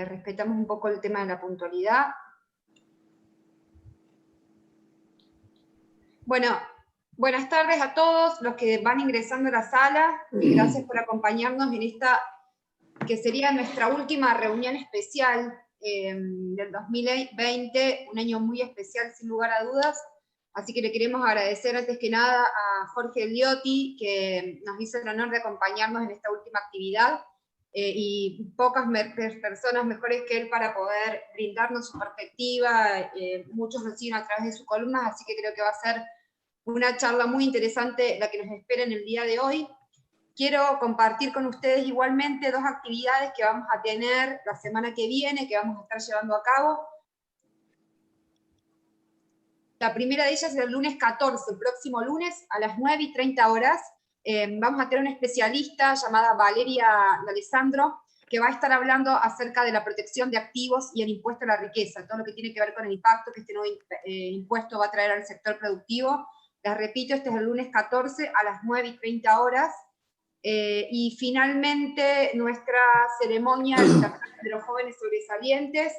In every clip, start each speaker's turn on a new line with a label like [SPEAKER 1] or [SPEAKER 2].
[SPEAKER 1] respetamos un poco el tema de la puntualidad. Bueno, buenas tardes a todos los que van ingresando a la sala. Gracias por acompañarnos en esta, que sería nuestra última reunión especial del 2020, un año muy especial sin lugar a dudas. Así que le queremos agradecer antes que nada a Jorge Liotti, que nos hizo el honor de acompañarnos en esta última actividad, y pocas personas mejores que él para poder brindarnos su perspectiva. Muchos nos siguen a través de sus columnas, así que creo que va a ser una charla muy interesante la que nos espera en el día de hoy. Quiero compartir con ustedes igualmente dos actividades que vamos a tener la semana que viene, que vamos a estar llevando a cabo. La primera de ellas es el lunes 14, el próximo lunes, a las 9:30 horas. Vamos a tener una especialista llamada Valeria D'Alessandro, que va a estar hablando acerca de la protección de activos y el impuesto a la riqueza, todo lo que tiene que ver con el impacto que este nuevo impuesto va a traer al sector productivo. Les repito, este es el lunes 14 a las 9:30 horas. Y finalmente, nuestra ceremonia de los jóvenes sobresalientes,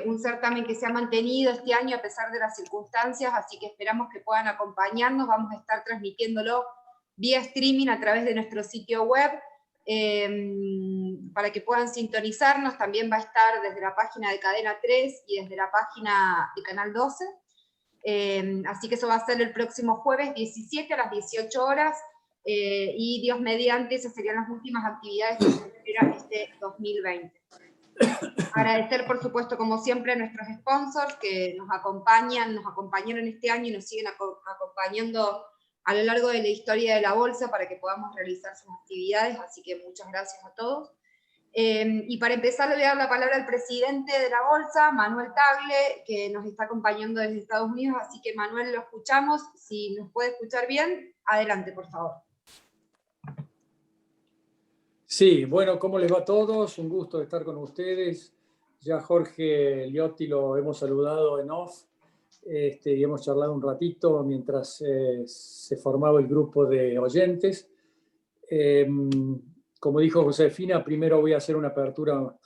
[SPEAKER 1] un certamen que se ha mantenido este año a pesar de las circunstancias, así que esperamos que puedan acompañarnos. Vamos a estar transmitiéndolo vía streaming a través de nuestro sitio web, para que puedan sintonizarnos. También va a estar desde la página de Cadena 3 y desde la página de Canal 12. Así que eso va a ser el próximo jueves 17 a las 18 horas, y Dios mediante, esas serían las últimas actividades que se esperan este 2020. Agradecer, por supuesto, como siempre, a nuestros sponsors que nos acompañaron este año y nos siguen acompañando a lo largo de la historia de la Bolsa para que podamos realizar sus actividades, así que muchas gracias a todos. Y para empezar le voy a dar la palabra al presidente de la Bolsa, Manuel Tagle, que nos está acompañando desde Estados Unidos, así que Manuel, lo escuchamos. Si nos puede escuchar bien, adelante, por favor.
[SPEAKER 2] Sí, bueno, ¿cómo les va a todos? Un gusto estar con ustedes. Ya Jorge Liotti lo hemos saludado en off, y hemos charlado un ratito mientras se formaba el grupo de oyentes. Como dijo Josefina, primero voy a hacer una apertura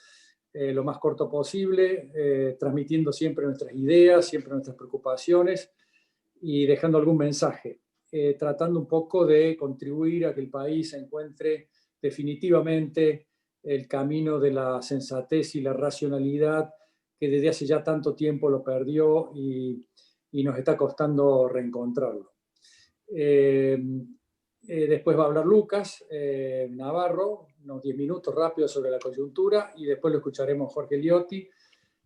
[SPEAKER 2] lo más corto posible, transmitiendo siempre nuestras ideas, siempre nuestras preocupaciones y dejando algún mensaje, tratando un poco de contribuir a que el país se encuentre definitivamente el camino de la sensatez y la racionalidad que desde hace ya tanto tiempo lo perdió y nos está costando reencontrarlo. Después va a hablar Lucas Navarro, unos 10 minutos rápidos sobre la coyuntura, y después lo escucharemos Jorge Liotti,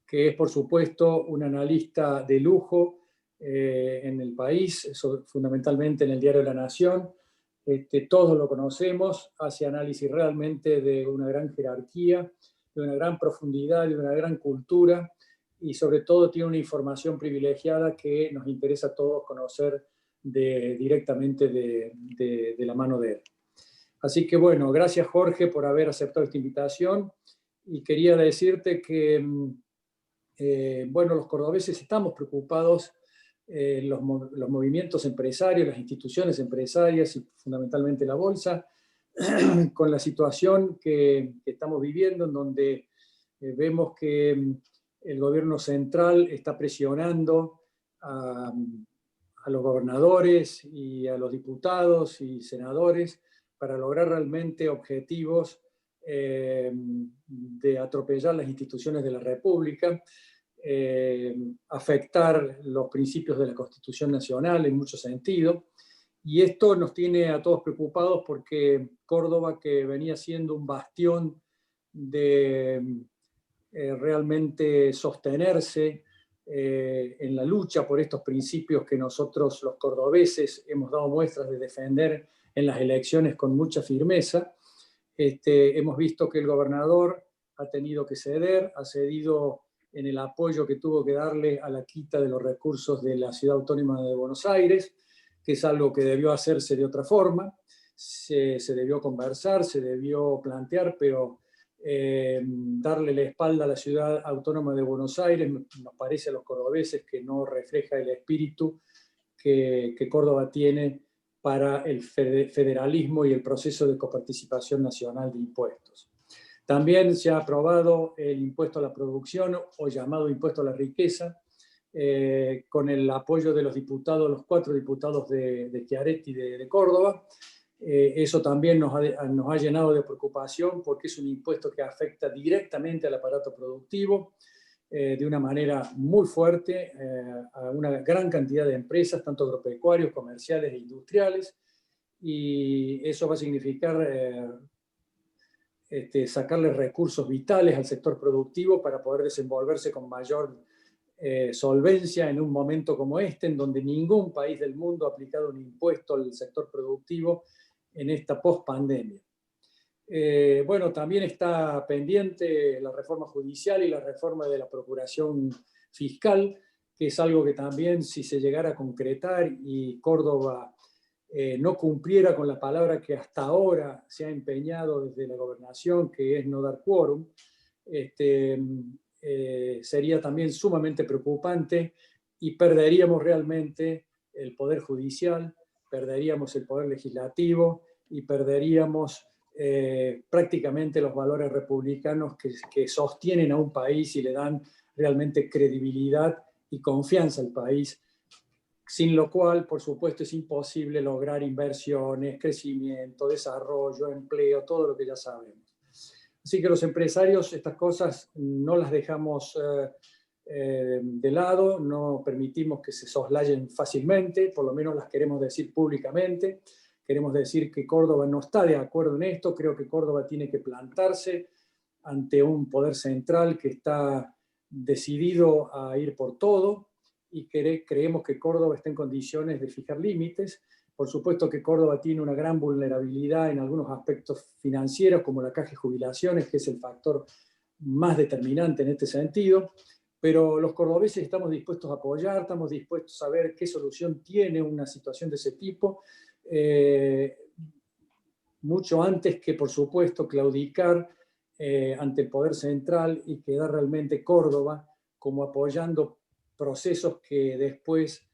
[SPEAKER 2] que es por supuesto un analista de lujo en el país, fundamentalmente en el diario La Nación. Todos lo conocemos, hace análisis realmente de una gran jerarquía, de una gran profundidad, de una gran cultura, y sobre todo tiene una información privilegiada que nos interesa a todos conocer directamente de la mano de él. Así que bueno, gracias Jorge por haber aceptado esta invitación, y quería decirte que bueno, los cordobeses estamos preocupados, los movimientos empresarios, las instituciones empresarias y fundamentalmente la bolsa, con la situación que estamos viviendo, en donde vemos que el gobierno central está presionando a los gobernadores y a los diputados y senadores para lograr realmente objetivos de atropellar las instituciones de la República, afectar los principios de la Constitución Nacional en mucho sentido. Y esto nos tiene a todos preocupados porque Córdoba, que venía siendo un bastión de realmente sostenerse en la lucha por estos principios que nosotros los cordobeses hemos dado muestras de defender en las elecciones con mucha firmeza, hemos visto que el gobernador ha tenido que ceder, ha cedido en el apoyo que tuvo que darle a la quita de los recursos de la Ciudad Autónoma de Buenos Aires, que es algo que debió hacerse de otra forma, se debió conversar, se debió plantear, pero darle la espalda a la Ciudad Autónoma de Buenos Aires nos parece a los cordobeses que no refleja el espíritu que Córdoba tiene para el federalismo y el proceso de coparticipación nacional de impuestos. También se ha aprobado el impuesto a la producción, o llamado impuesto a la riqueza, con el apoyo de los diputados, los 4 diputados de Schiaretti de Córdoba. Eso también nos ha llenado de preocupación, porque es un impuesto que afecta directamente al aparato productivo de una manera muy fuerte a una gran cantidad de empresas, tanto agropecuarios, comerciales e industriales, y eso va a significar sacarle recursos vitales al sector productivo para poder desenvolverse con mayor solvencia en un momento como este, en donde ningún país del mundo ha aplicado un impuesto al sector productivo en esta post-pandemia. Bueno, también está pendiente la reforma judicial y la reforma de la procuración fiscal, que es algo que también, si se llegara a concretar y Córdoba no cumpliera con la palabra que hasta ahora se ha empeñado desde la gobernación, que es no dar quórum, sería también sumamente preocupante y perderíamos realmente el poder judicial, perderíamos el poder legislativo y perderíamos prácticamente los valores republicanos que sostienen a un país y le dan realmente credibilidad y confianza al país, sin lo cual, por supuesto, es imposible lograr inversiones, crecimiento, desarrollo, empleo, todo lo que ya sabemos. Así que los empresarios estas cosas no las dejamos de lado, no permitimos que se soslayen fácilmente, por lo menos las queremos decir públicamente. Queremos decir que Córdoba no está de acuerdo en esto. Creo que Córdoba tiene que plantarse ante un poder central que está decidido a ir por todo, y creemos que Córdoba está en condiciones de fijar límites. Por supuesto que Córdoba tiene una gran vulnerabilidad en algunos aspectos financieros, como la caja de jubilaciones, que es el factor más determinante en este sentido, pero los cordobeses estamos dispuestos a apoyar, estamos dispuestos a ver qué solución tiene una situación de ese tipo, mucho antes que, por supuesto, claudicar ante el poder central y quedar realmente Córdoba como apoyando procesos que después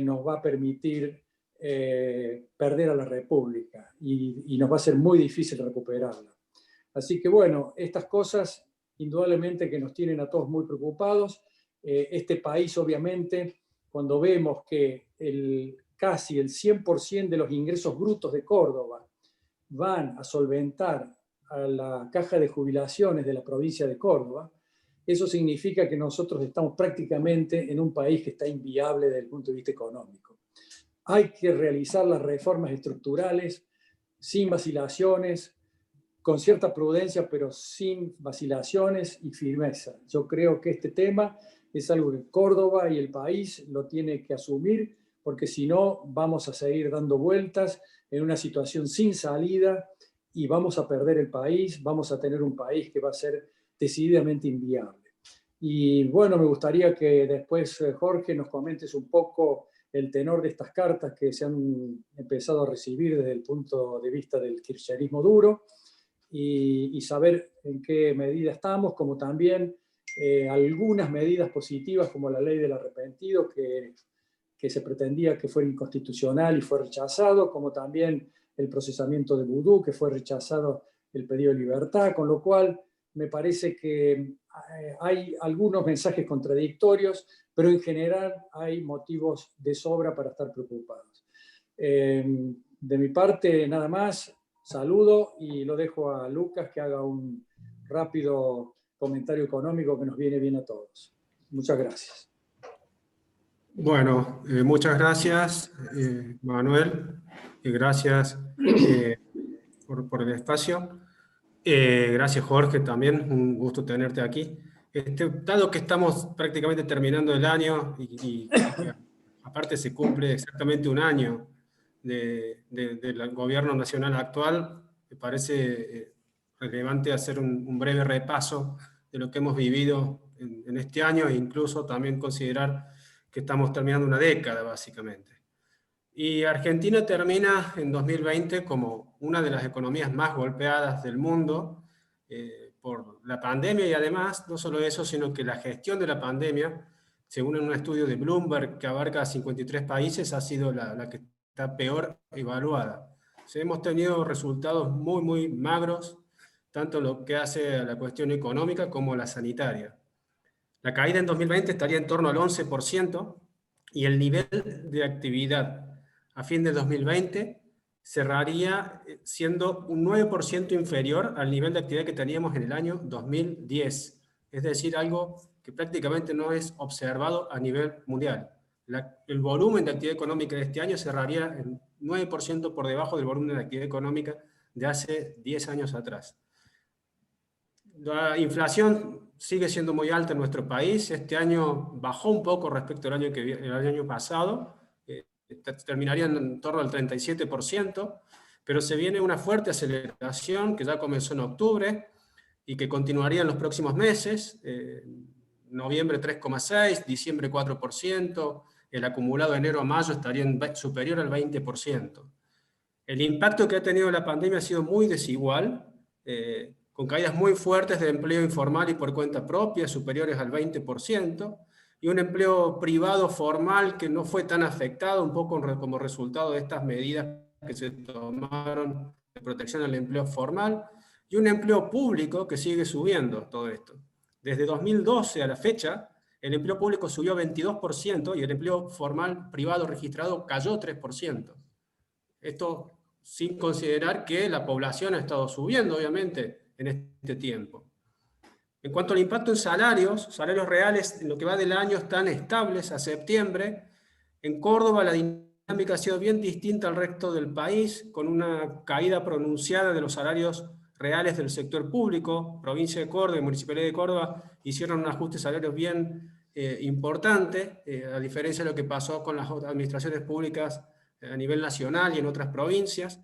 [SPEAKER 2] nos va a permitir perder a la República y nos va a ser muy difícil recuperarla. Así que bueno, estas cosas indudablemente que nos tienen a todos muy preocupados. Este país, obviamente, cuando vemos que casi el 100% de los ingresos brutos de Córdoba van a solventar a la caja de jubilaciones de la provincia de Córdoba, eso significa que nosotros estamos prácticamente en un país que está inviable desde el punto de vista económico. Hay que realizar las reformas estructurales sin vacilaciones, con cierta prudencia, pero sin vacilaciones y firmeza. Yo creo que este tema es algo que Córdoba y el país lo tiene que asumir, porque si no vamos a seguir dando vueltas en una situación sin salida y vamos a perder el país, vamos a tener un país que va a ser decididamente inviable. Y bueno, me gustaría que después, Jorge, nos comentes un poco el tenor de estas cartas que se han empezado a recibir desde el punto de vista del kirchnerismo duro, y saber en qué medida estamos, como también algunas medidas positivas como la ley del arrepentido que se pretendía que fuera inconstitucional y fue rechazado, como también el procesamiento de vudú, que fue rechazado el pedido de libertad, con lo cual me parece que hay algunos mensajes contradictorios, pero en general hay motivos de sobra para estar preocupados. De mi parte, nada más, saludo y lo dejo a Lucas que haga un rápido comentario económico que nos viene bien a todos. Muchas gracias.
[SPEAKER 3] Bueno, muchas gracias, Manuel, y gracias por el espacio. Gracias, Jorge, también, un gusto tenerte aquí. Dado que estamos prácticamente terminando el año y aparte se cumple exactamente un año del gobierno nacional actual, me parece relevante hacer un breve repaso de lo que hemos vivido en este año e incluso también considerar que estamos terminando una década, básicamente. Y Argentina termina en 2020 como una de las economías más golpeadas del mundo por la pandemia, y además, no solo eso, sino que la gestión de la pandemia, según un estudio de Bloomberg que abarca 53 países, ha sido la que está peor evaluada. O sea, hemos tenido resultados muy, muy magros, tanto lo que hace a la cuestión económica como la sanitaria. La caída en 2020 estaría en torno al 11% y el nivel de actividad a fin de 2020 cerraría siendo un 9% inferior al nivel de actividad que teníamos en el año 2010. Es decir, algo que prácticamente no es observado a nivel mundial. El volumen de actividad económica de este año cerraría en 9% por debajo del volumen de actividad económica de hace 10 años atrás. La inflación sigue siendo muy alta en nuestro país. Este año bajó un poco respecto al año pasado. Terminaría en torno al 37%, pero se viene una fuerte aceleración que ya comenzó en octubre y que continuaría en los próximos meses. Noviembre 3,6%, diciembre 4%, el acumulado de enero a mayo estaría superior al 20%. El impacto que ha tenido la pandemia ha sido muy desigual, con caídas muy fuertes de empleo informal y por cuenta propia, superiores al 20%, y un empleo privado formal que no fue tan afectado, un poco como resultado de estas medidas que se tomaron de protección al empleo formal, y un empleo público que sigue subiendo todo esto. Desde 2012 a la fecha, el empleo público subió 22% y el empleo formal privado registrado cayó 3%. Esto sin considerar que la población ha estado subiendo, obviamente, en este tiempo. En cuanto al impacto en salarios reales en lo que va del año están estables a septiembre. En Córdoba la dinámica ha sido bien distinta al resto del país, con una caída pronunciada de los salarios reales del sector público. Provincia de Córdoba y Municipalidad de Córdoba hicieron un ajuste de salarios bien importante, a diferencia de lo que pasó con las administraciones públicas a nivel nacional y en otras provincias.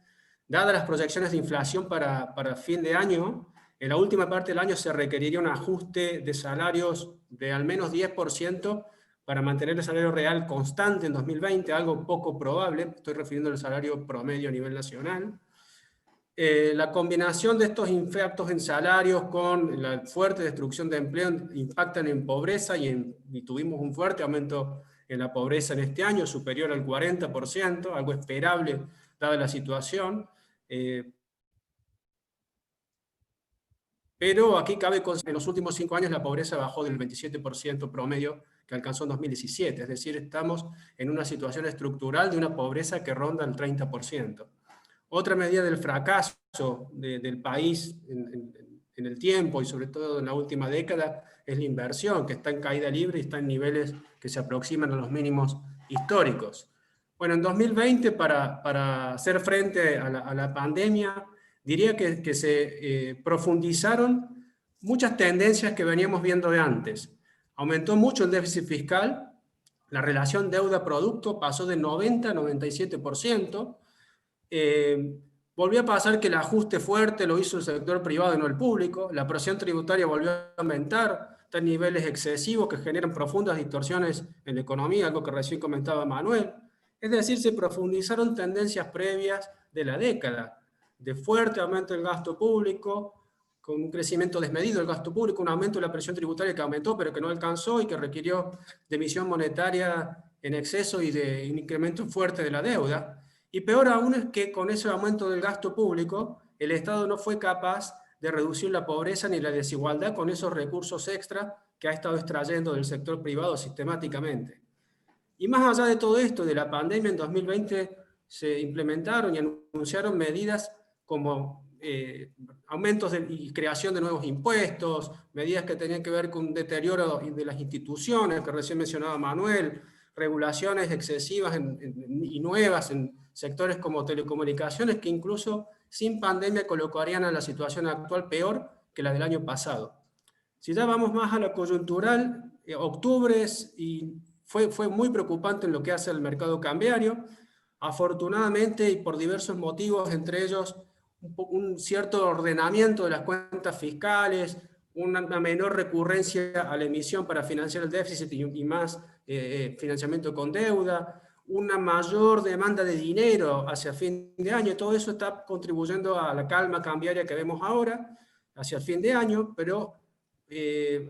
[SPEAKER 3] Dadas las proyecciones de inflación para fin de año, en la última parte del año se requeriría un ajuste de salarios de al menos 10% para mantener el salario real constante en 2020, algo poco probable. Estoy refiriendo al salario promedio a nivel nacional. La combinación de estos impactos en salarios con la fuerte destrucción de empleo impactan en pobreza y tuvimos un fuerte aumento en la pobreza en este año, superior al 40%, algo esperable dada la situación. Pero aquí cabe, en los últimos 5 años la pobreza bajó del 27% promedio que alcanzó en 2017, es decir, estamos en una situación estructural de una pobreza que ronda el 30%. Otra medida del fracaso del país en el tiempo y sobre todo en la última década es la inversión, que está en caída libre y está en niveles que se aproximan a los mínimos históricos. Bueno, en 2020, para hacer frente a la pandemia, diría que se profundizaron muchas tendencias que veníamos viendo de antes. Aumentó mucho el déficit fiscal, la relación deuda-producto pasó de 90 a 97%, volvió a pasar que el ajuste fuerte lo hizo el sector privado y no el público, la presión tributaria volvió a aumentar, está en niveles excesivos que generan profundas distorsiones en la economía, algo que recién comentaba Manuel. Es decir, se profundizaron tendencias previas de la década, de fuerte aumento del gasto público, con un crecimiento desmedido del gasto público, un aumento de la presión tributaria que aumentó pero que no alcanzó y que requirió de emisión monetaria en exceso y de un incremento fuerte de la deuda. Y peor aún es que con ese aumento del gasto público, el Estado no fue capaz de reducir la pobreza ni la desigualdad con esos recursos extra que ha estado extrayendo del sector privado sistemáticamente. Y más allá de todo esto, de la pandemia, en 2020 se implementaron y anunciaron medidas como aumentos y creación de nuevos impuestos, medidas que tenían que ver con un deterioro de las instituciones, que recién mencionaba Manuel, regulaciones excesivas y nuevas en sectores como telecomunicaciones, que incluso sin pandemia colocarían a la situación actual peor que la del año pasado. Si ya vamos más a lo coyuntural, octubre fue muy preocupante en lo que hace al mercado cambiario. Afortunadamente, y por diversos motivos, entre ellos un cierto ordenamiento de las cuentas fiscales, una menor recurrencia a la emisión para financiar el déficit y más financiamiento con deuda, una mayor demanda de dinero hacia fin de año. Todo eso está contribuyendo a la calma cambiaria que vemos ahora, hacia el fin de año, pero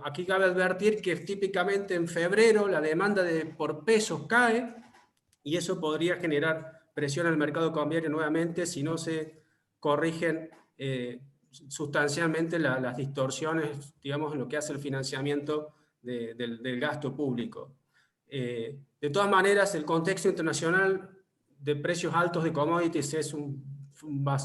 [SPEAKER 3] aquí cabe advertir que típicamente en febrero la demanda por pesos cae y eso podría generar presión al mercado cambiario nuevamente si no se corrigen sustancialmente las distorsiones, digamos, en lo que hace el financiamiento del gasto público. De todas maneras, el contexto internacional de precios altos de commodities es un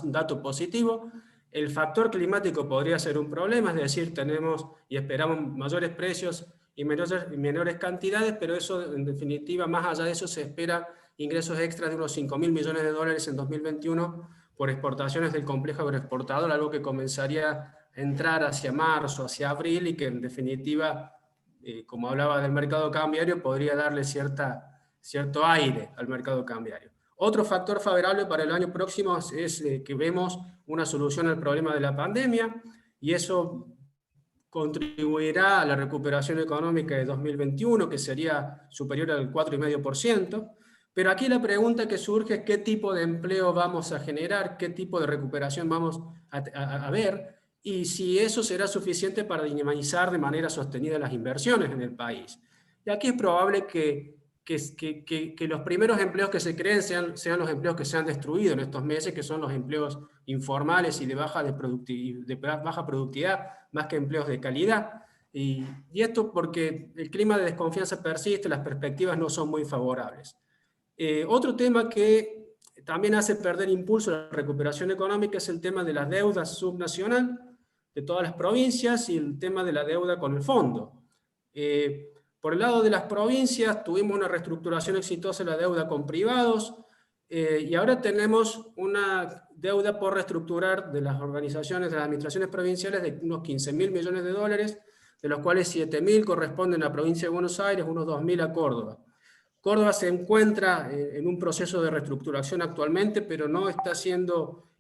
[SPEAKER 3] dato positivo. El factor climático podría ser un problema, es decir, tenemos y esperamos mayores precios y menores cantidades, pero eso, en definitiva, más allá de eso, se espera ingresos extras de unos 5.000 millones de dólares en 2021 por exportaciones del complejo agroexportador, algo que comenzaría a entrar hacia marzo, hacia abril, y que en definitiva, como hablaba del mercado cambiario, podría darle cierto aire al mercado cambiario. Otro factor favorable para el año próximo es que vemos una solución al problema de la pandemia, y eso contribuirá a la recuperación económica de 2021, que sería superior al 4,5%. Pero aquí la pregunta que surge es qué tipo de empleo vamos a generar, qué tipo de recuperación vamos a ver, y si eso será suficiente para dinamizar de manera sostenida las inversiones en el país. Y aquí es probable que los primeros empleos que se creen sean los empleos que se han destruido en estos meses, que son los empleos informales y de baja productividad, más que empleos de calidad. Y esto porque el clima de desconfianza persiste, las perspectivas no son muy favorables. Otro tema que también hace perder impulso a la recuperación económica es el tema de la deuda subnacional de todas las provincias y el tema de la deuda con el fondo. Por el lado de las provincias tuvimos una reestructuración exitosa de la deuda con privados, y ahora tenemos una deuda por reestructurar de las organizaciones, de las administraciones provinciales, de unos 15.000 millones de dólares, de los cuales 7.000 corresponden a la provincia de Buenos Aires, unos 2.000 a Córdoba. Córdoba se encuentra en un proceso de reestructuración actualmente, pero no está siendo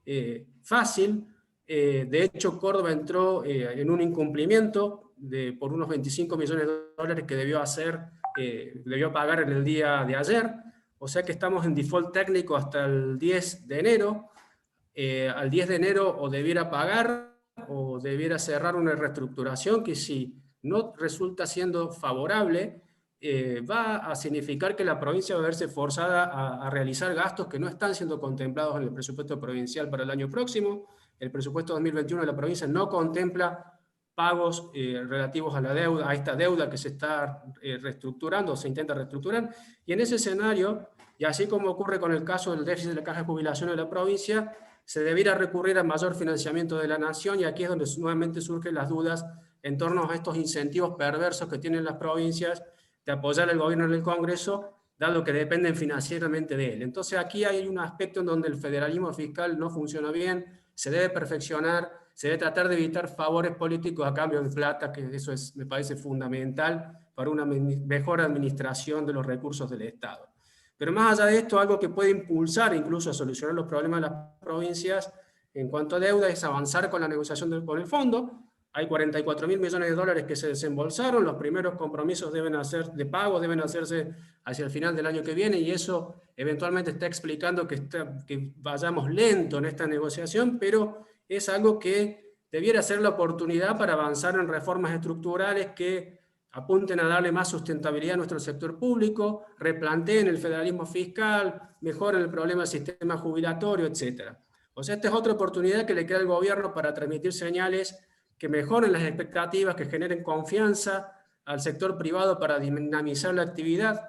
[SPEAKER 3] fácil. De hecho, Córdoba entró en un incumplimiento por unos 25 millones de dólares que debió pagar en el día de ayer. O sea que estamos en default técnico hasta el 10 de enero. Al 10 de enero o debiera pagar o debiera cerrar una reestructuración que, si no resulta siendo favorable, va a significar que la provincia va a verse forzada a realizar gastos que no están siendo contemplados en el presupuesto provincial para el año próximo. El presupuesto 2021 de la provincia no contempla pagos relativos a la deuda, a esta deuda que se está reestructurando, o se intenta reestructurar, y en ese escenario, y así como ocurre con el caso del déficit de la caja de jubilación de la provincia, se debiera recurrir a mayor financiamiento de la nación, y aquí es donde nuevamente surgen las dudas en torno a estos incentivos perversos que tienen las provincias de apoyar al gobierno en el Congreso, dado que dependen financieramente de él. Entonces aquí hay un aspecto en donde el federalismo fiscal no funciona bien, se debe perfeccionar, se debe tratar de evitar favores políticos a cambio de plata, que eso me parece fundamental para una mejor administración de los recursos del Estado. Pero más allá de esto, algo que puede impulsar incluso a solucionar los problemas de las provincias en cuanto a deuda es avanzar con la negociación con el fondo. Hay 44.000 millones de dólares que se desembolsaron, los primeros compromisos de pago deben hacerse hacia el final del año que viene, y eso eventualmente está explicando que vayamos lento en esta negociación, pero es algo que debiera ser la oportunidad para avanzar en reformas estructurales que apunten a darle más sustentabilidad a nuestro sector público, replanteen el federalismo fiscal, mejoren el problema del sistema jubilatorio, etc. O sea, esta es otra oportunidad que le queda al gobierno para transmitir señales que mejoren las expectativas, que generen confianza al sector privado para dinamizar la actividad.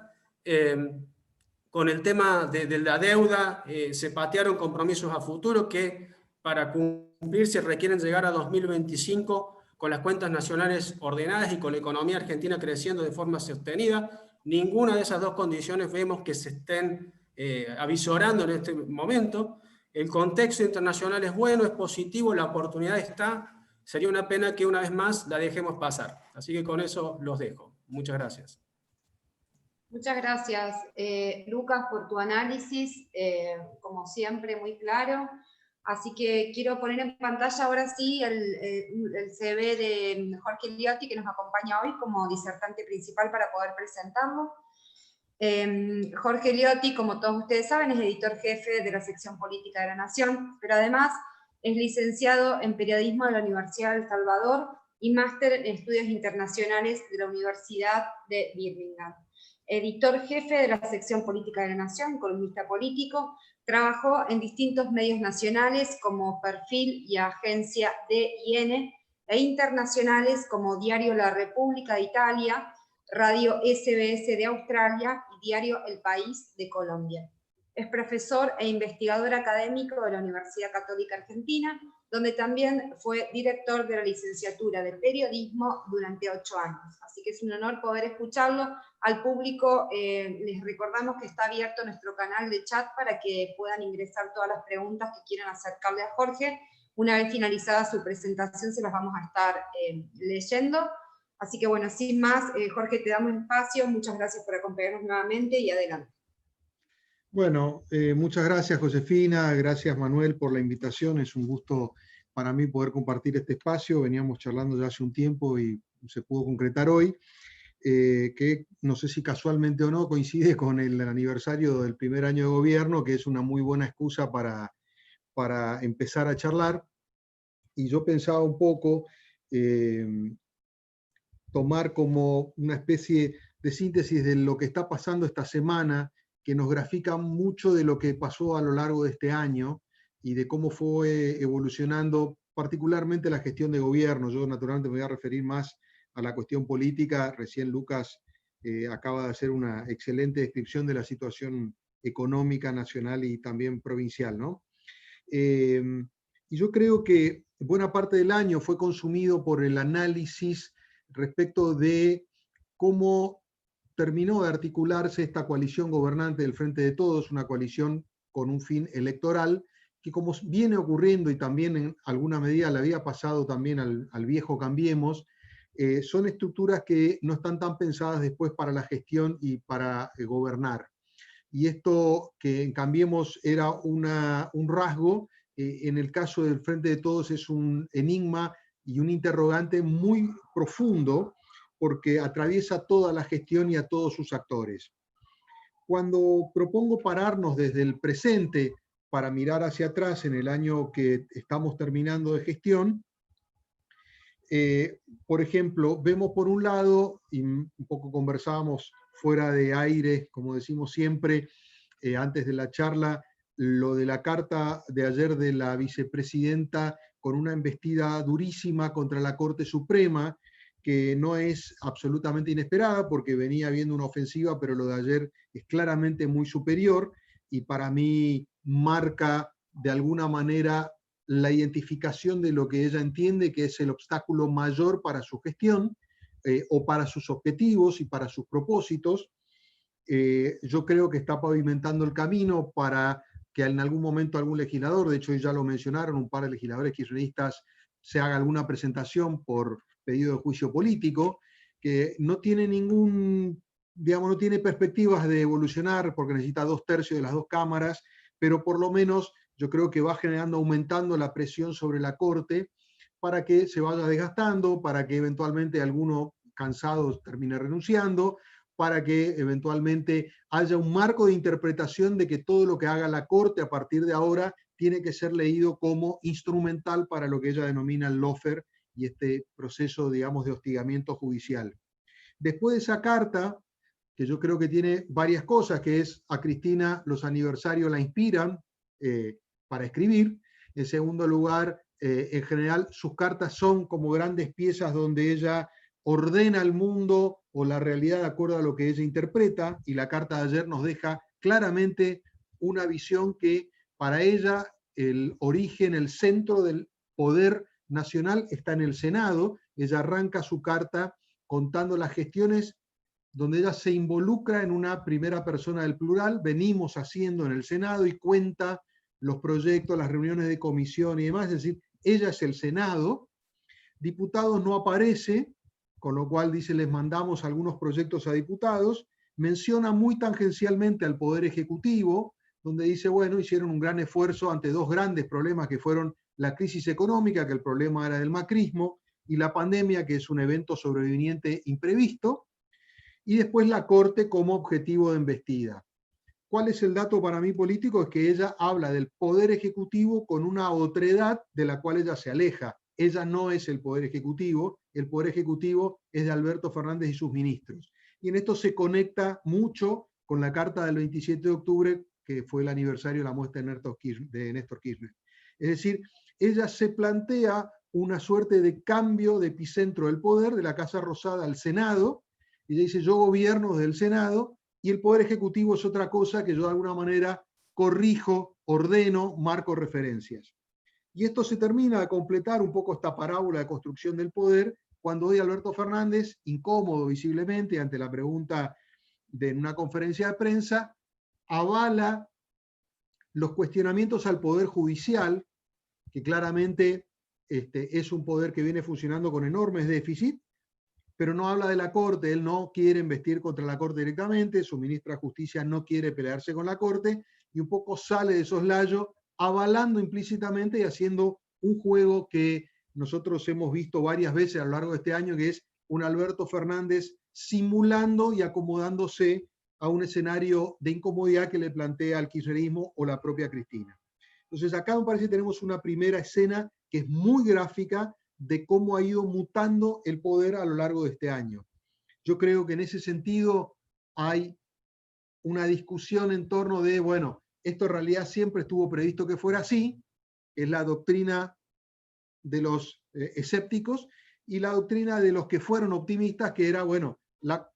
[SPEAKER 3] Con el tema de la deuda, se patearon compromisos a futuro que para cumplirse requieren llegar a 2025 con las cuentas nacionales ordenadas y con la economía argentina creciendo de forma sostenida. Ninguna de esas dos condiciones vemos que se estén avisorando en este momento. El contexto internacional es bueno, es positivo, la oportunidad está. Sería una pena que una vez más la dejemos pasar. Así que con eso los dejo. Muchas gracias.
[SPEAKER 1] Muchas gracias, Lucas, por tu análisis, como siempre, muy claro. Así que quiero poner en pantalla ahora sí el CV de Jorge Eliotti, que nos acompaña hoy como disertante principal para poder presentarlo. Jorge Eliotti, como todos ustedes saben, es editor jefe de la sección política de La Nación, pero además es licenciado en periodismo de la Universidad de El Salvador y máster en estudios internacionales de la Universidad de Birmingham. Editor jefe de la sección política de La Nación, columnista político, Trabajó en distintos medios nacionales como Perfil y Agencia DIN, e internacionales como Diario La República de Italia, Radio SBS de Australia y Diario El País de Colombia. Es profesor e investigador académico de la Universidad Católica Argentina, donde también fue director de la licenciatura de Periodismo durante 8 años. Así que es un honor poder escucharlo. Al público les recordamos que está abierto nuestro canal de chat para que puedan ingresar todas las preguntas que quieran acercarle a Jorge. Una vez finalizada su presentación se las vamos a estar leyendo. Así que bueno, sin más, Jorge, te damos espacio. Muchas gracias por acompañarnos nuevamente y adelante.
[SPEAKER 4] Bueno, muchas gracias Josefina, gracias Manuel por la invitación, es un gusto para mí poder compartir este espacio, veníamos charlando ya hace un tiempo y se pudo concretar hoy, que no sé si casualmente o no coincide con el aniversario del primer año de gobierno, que es una muy buena excusa para empezar a charlar, y yo pensaba un poco tomar como una especie de síntesis de lo que está pasando esta semana, que nos grafica mucho de lo que pasó a lo largo de este año y de cómo fue evolucionando particularmente la gestión de gobierno. Yo naturalmente me voy a referir más a la cuestión política. Recién Lucas acaba de hacer una excelente descripción de la situación económica nacional y también provincial, ¿no? Y yo creo que buena parte del año fue consumido por el análisis respecto de cómo terminó de articularse esta coalición gobernante del Frente de Todos, una coalición con un fin electoral, que como viene ocurriendo y también en alguna medida le había pasado también al viejo Cambiemos, son estructuras que no están tan pensadas después para la gestión y para gobernar. Y esto que en Cambiemos era un rasgo, en el caso del Frente de Todos es un enigma y un interrogante muy profundo, porque atraviesa toda la gestión y a todos sus actores. Cuando propongo pararnos desde el presente para mirar hacia atrás en el año que estamos terminando de gestión, por ejemplo, vemos por un lado, y un poco conversábamos fuera de aire, como decimos siempre, antes de la charla, lo de la carta de ayer de la vicepresidenta con una embestida durísima contra la Corte Suprema, que no es absolutamente inesperada porque venía habiendo una ofensiva, pero lo de ayer es claramente muy superior y para mí marca de alguna manera la identificación de lo que ella entiende que es el obstáculo mayor para su gestión o para sus objetivos y para sus propósitos. Yo creo que está pavimentando el camino para que en algún momento algún legislador, de hecho ya lo mencionaron, un par de legisladores kirchneristas, se haga alguna presentación por pedido de juicio político, que no tiene no tiene perspectivas de evolucionar porque necesita 2/3 de las 2 cámaras, pero por lo menos yo creo que va generando, aumentando la presión sobre la Corte para que se vaya desgastando, para que eventualmente alguno cansado termine renunciando, para que eventualmente haya un marco de interpretación de que todo lo que haga la Corte a partir de ahora tiene que ser leído como instrumental para lo que ella denomina el lawfare y este proceso, digamos, de hostigamiento judicial. Después de esa carta, que yo creo que tiene varias cosas, que es a Cristina los aniversarios la inspiran para escribir. En segundo lugar, en general, sus cartas son como grandes piezas donde ella ordena el mundo o la realidad de acuerdo a lo que ella interpreta, y la carta de ayer nos deja claramente una visión que para ella el origen, el centro del poder nacional está en el Senado. Ella arranca su carta contando las gestiones donde ella se involucra en una primera persona del plural, venimos haciendo en el Senado, y cuenta los proyectos, las reuniones de comisión y demás, es decir, ella es el Senado. Diputados no aparece, con lo cual dice, les mandamos algunos proyectos a diputados. Menciona muy tangencialmente al Poder Ejecutivo, donde dice, bueno, hicieron un gran esfuerzo ante 2 grandes problemas que fueron la crisis económica, que el problema era del macrismo, y la pandemia, que es un evento sobreviniente imprevisto, y después la Corte como objetivo de embestida. ¿Cuál es el dato para mí político? Es que ella habla del Poder Ejecutivo con una otredad de la cual ella se aleja. Ella no es el Poder Ejecutivo es de Alberto Fernández y sus ministros. Y en esto se conecta mucho con la carta del 27 de octubre que fue el aniversario de la muerte de Néstor Kirchner. Es decir, ella se plantea una suerte de cambio de epicentro del poder de la Casa Rosada al Senado. Ella dice, yo gobierno desde el Senado y el Poder Ejecutivo es otra cosa que yo de alguna manera corrijo, ordeno, marco referencias. Y esto se termina de completar un poco esta parábola de construcción del poder cuando hoy Alberto Fernández, incómodo visiblemente ante la pregunta en una conferencia de prensa, avala los cuestionamientos al Poder Judicial, que claramente es un poder que viene funcionando con enormes déficits, pero no habla de la Corte, él no quiere investir contra la Corte directamente, su ministra de Justicia no quiere pelearse con la Corte, y un poco sale de soslayo, avalando implícitamente y haciendo un juego que nosotros hemos visto varias veces a lo largo de este año, que es un Alberto Fernández simulando y acomodándose a un escenario de incomodidad que le plantea el kirchnerismo o la propia Cristina. Entonces acá me parece que tenemos una primera escena que es muy gráfica de cómo ha ido mutando el poder a lo largo de este año. Yo creo que en ese sentido hay una discusión en torno de, bueno, esto en realidad siempre estuvo previsto que fuera así, es la doctrina de los escépticos y la doctrina de los que fueron optimistas, que era, bueno, la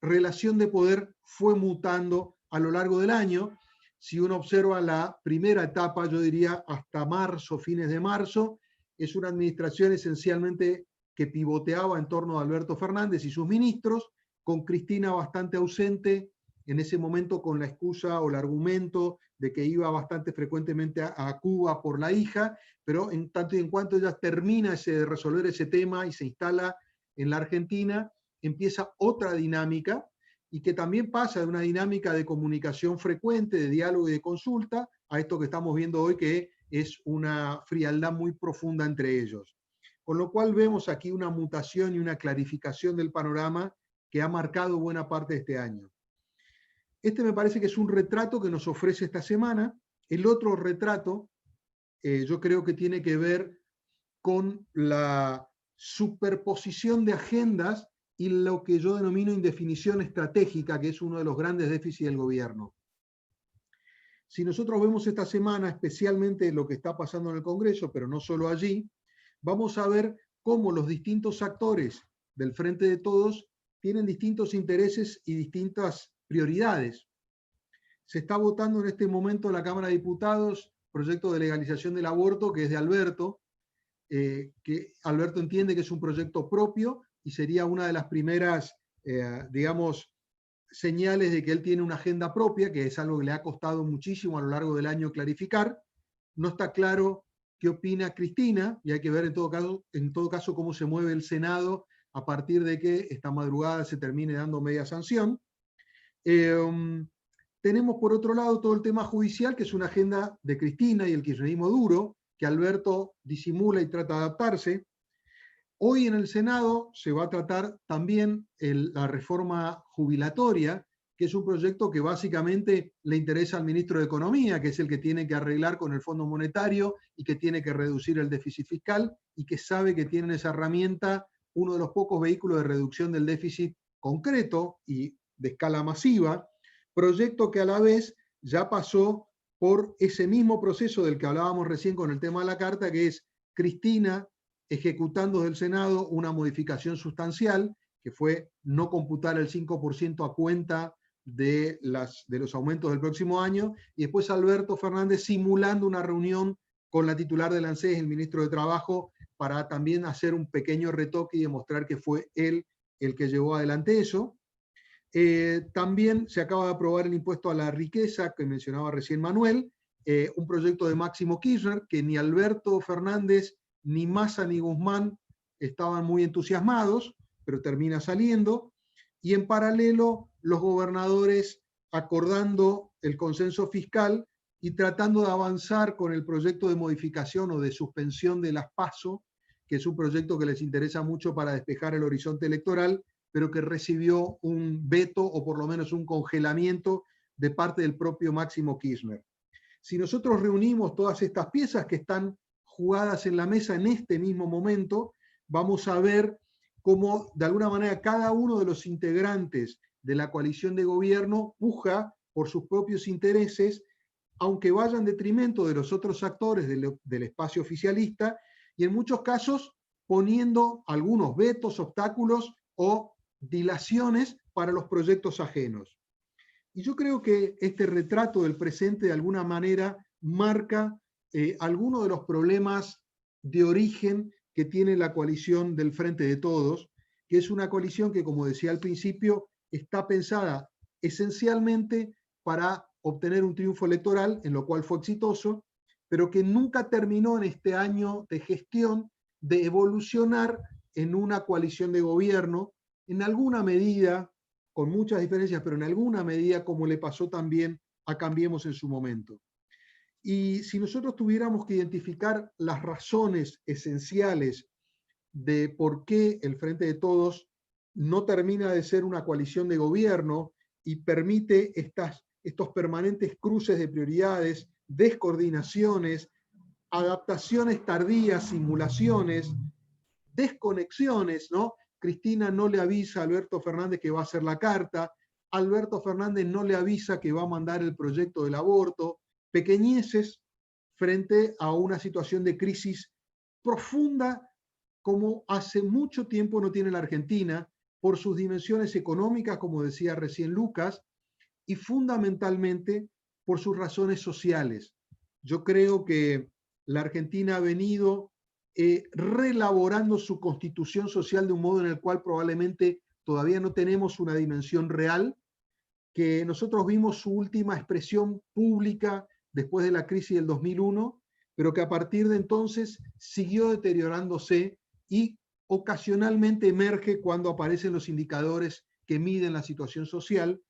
[SPEAKER 4] relación de poder fue mutando a lo largo del año. Si uno observa la primera etapa, yo diría hasta marzo, fines de marzo, es una administración esencialmente que pivoteaba en torno a Alberto Fernández y sus ministros, con Cristina bastante ausente, en ese momento con la excusa o el argumento de que iba bastante frecuentemente a Cuba por la hija, pero en tanto y en cuanto ella termina de resolver ese tema y se instala en la Argentina, empieza otra dinámica, y que también pasa de una dinámica de comunicación frecuente, de diálogo y de consulta, a esto que estamos viendo hoy, que es una frialdad muy profunda entre ellos. Con lo cual vemos aquí una mutación y una clarificación del panorama que ha marcado buena parte de este año. Este me parece que es un retrato que nos ofrece esta semana. El otro retrato, yo creo que tiene que ver con la superposición de agendas y lo que yo denomino indefinición estratégica, que es uno de los grandes déficits del gobierno. Si nosotros vemos esta semana, especialmente lo que está pasando en el Congreso, pero no solo allí, vamos a ver cómo los distintos actores del Frente de Todos tienen distintos intereses y distintas prioridades. Se está votando en este momento en la Cámara de Diputados proyecto de legalización del aborto, que es de Alberto, que Alberto entiende que es un proyecto propio y sería una de las primeras, digamos, señales de que él tiene una agenda propia, que es algo que le ha costado muchísimo a lo largo del año clarificar. No está claro qué opina Cristina, y hay que ver en todo caso cómo se mueve el Senado a partir de que esta madrugada se termine dando media sanción. Tenemos por otro lado todo el tema judicial, que es una agenda de Cristina y el kirchnerismo duro, que Alberto disimula y trata de adaptarse. Hoy en el Senado se va a tratar también la reforma jubilatoria, que es un proyecto que básicamente le interesa al ministro de Economía, que es el que tiene que arreglar con el Fondo Monetario y que tiene que reducir el déficit fiscal y que sabe que tiene esa herramienta, uno de los pocos vehículos de reducción del déficit concreto y de escala masiva, proyecto que a la vez ya pasó por ese mismo proceso del que hablábamos recién con el tema de la carta, que es Cristina ejecutando del Senado una modificación sustancial, que fue no computar el 5% a cuenta de los aumentos del próximo año, y después Alberto Fernández simulando una reunión con la titular del ANSES, el ministro de Trabajo, para también hacer un pequeño retoque y demostrar que fue él el que llevó adelante eso. También se acaba de aprobar el impuesto a la riqueza, que mencionaba recién Manuel, un proyecto de Máximo Kirchner, que ni Alberto Fernández, ni Massa, ni Guzmán estaban muy entusiasmados, pero termina saliendo, y en paralelo los gobernadores acordando el consenso fiscal y tratando de avanzar con el proyecto de modificación o de suspensión de las PASO, que es un proyecto que les interesa mucho para despejar el horizonte electoral, pero que recibió un veto o por lo menos un congelamiento de parte del propio Máximo Kirchner. Si nosotros reunimos todas estas piezas que están jugadas en la mesa en este mismo momento, vamos a ver cómo de alguna manera cada uno de los integrantes de la coalición de gobierno puja por sus propios intereses aunque vaya en detrimento de los otros actores del espacio oficialista, y en muchos casos poniendo algunos vetos, obstáculos o dilaciones para los proyectos ajenos. Y yo creo que este retrato del presente de alguna manera marca algunos de los problemas de origen que tiene la coalición del Frente de Todos, que es una coalición que, como decía al principio, está pensada esencialmente para obtener un triunfo electoral, en lo cual fue exitoso, pero que nunca terminó en este año de gestión de evolucionar en una coalición de gobierno, en alguna medida, con muchas diferencias, pero en alguna medida como le pasó también a Cambiemos en su momento. Y si nosotros tuviéramos que identificar las razones esenciales de por qué el Frente de Todos no termina de ser una coalición de gobierno y permite estos permanentes cruces de prioridades, descoordinaciones, adaptaciones tardías, simulaciones, desconexiones, ¿no? Cristina no le avisa a Alberto Fernández que va a hacer la carta, Alberto Fernández no le avisa que va a mandar el proyecto del aborto, pequeñeces frente a una situación de crisis profunda como hace mucho tiempo no tiene la Argentina, por sus dimensiones económicas, como decía recién Lucas, y fundamentalmente por sus razones sociales. Yo creo que la Argentina ha venido reelaborando su constitución social de un modo en el cual probablemente todavía no tenemos una dimensión real, que nosotros vimos su última expresión pública después de la crisis del 2001, pero que a partir de entonces siguió deteriorándose y ocasionalmente emerge cuando aparecen los indicadores que miden la situación social,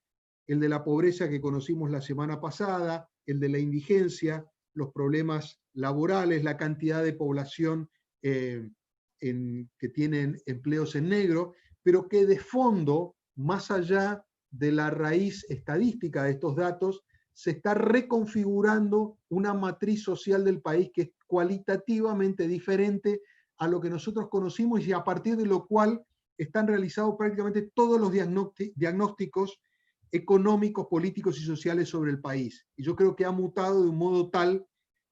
[SPEAKER 4] el de la pobreza que conocimos la semana pasada, el de la indigencia, los problemas laborales, la cantidad de población que tienen empleos en negro, pero que de fondo, más allá de la raíz estadística de estos datos, se está reconfigurando una matriz social del país que es cualitativamente diferente a lo que nosotros conocimos y a partir de lo cual están realizados prácticamente todos los diagnósticos económicos, políticos y sociales sobre el país. Y yo creo que ha mutado de un modo tal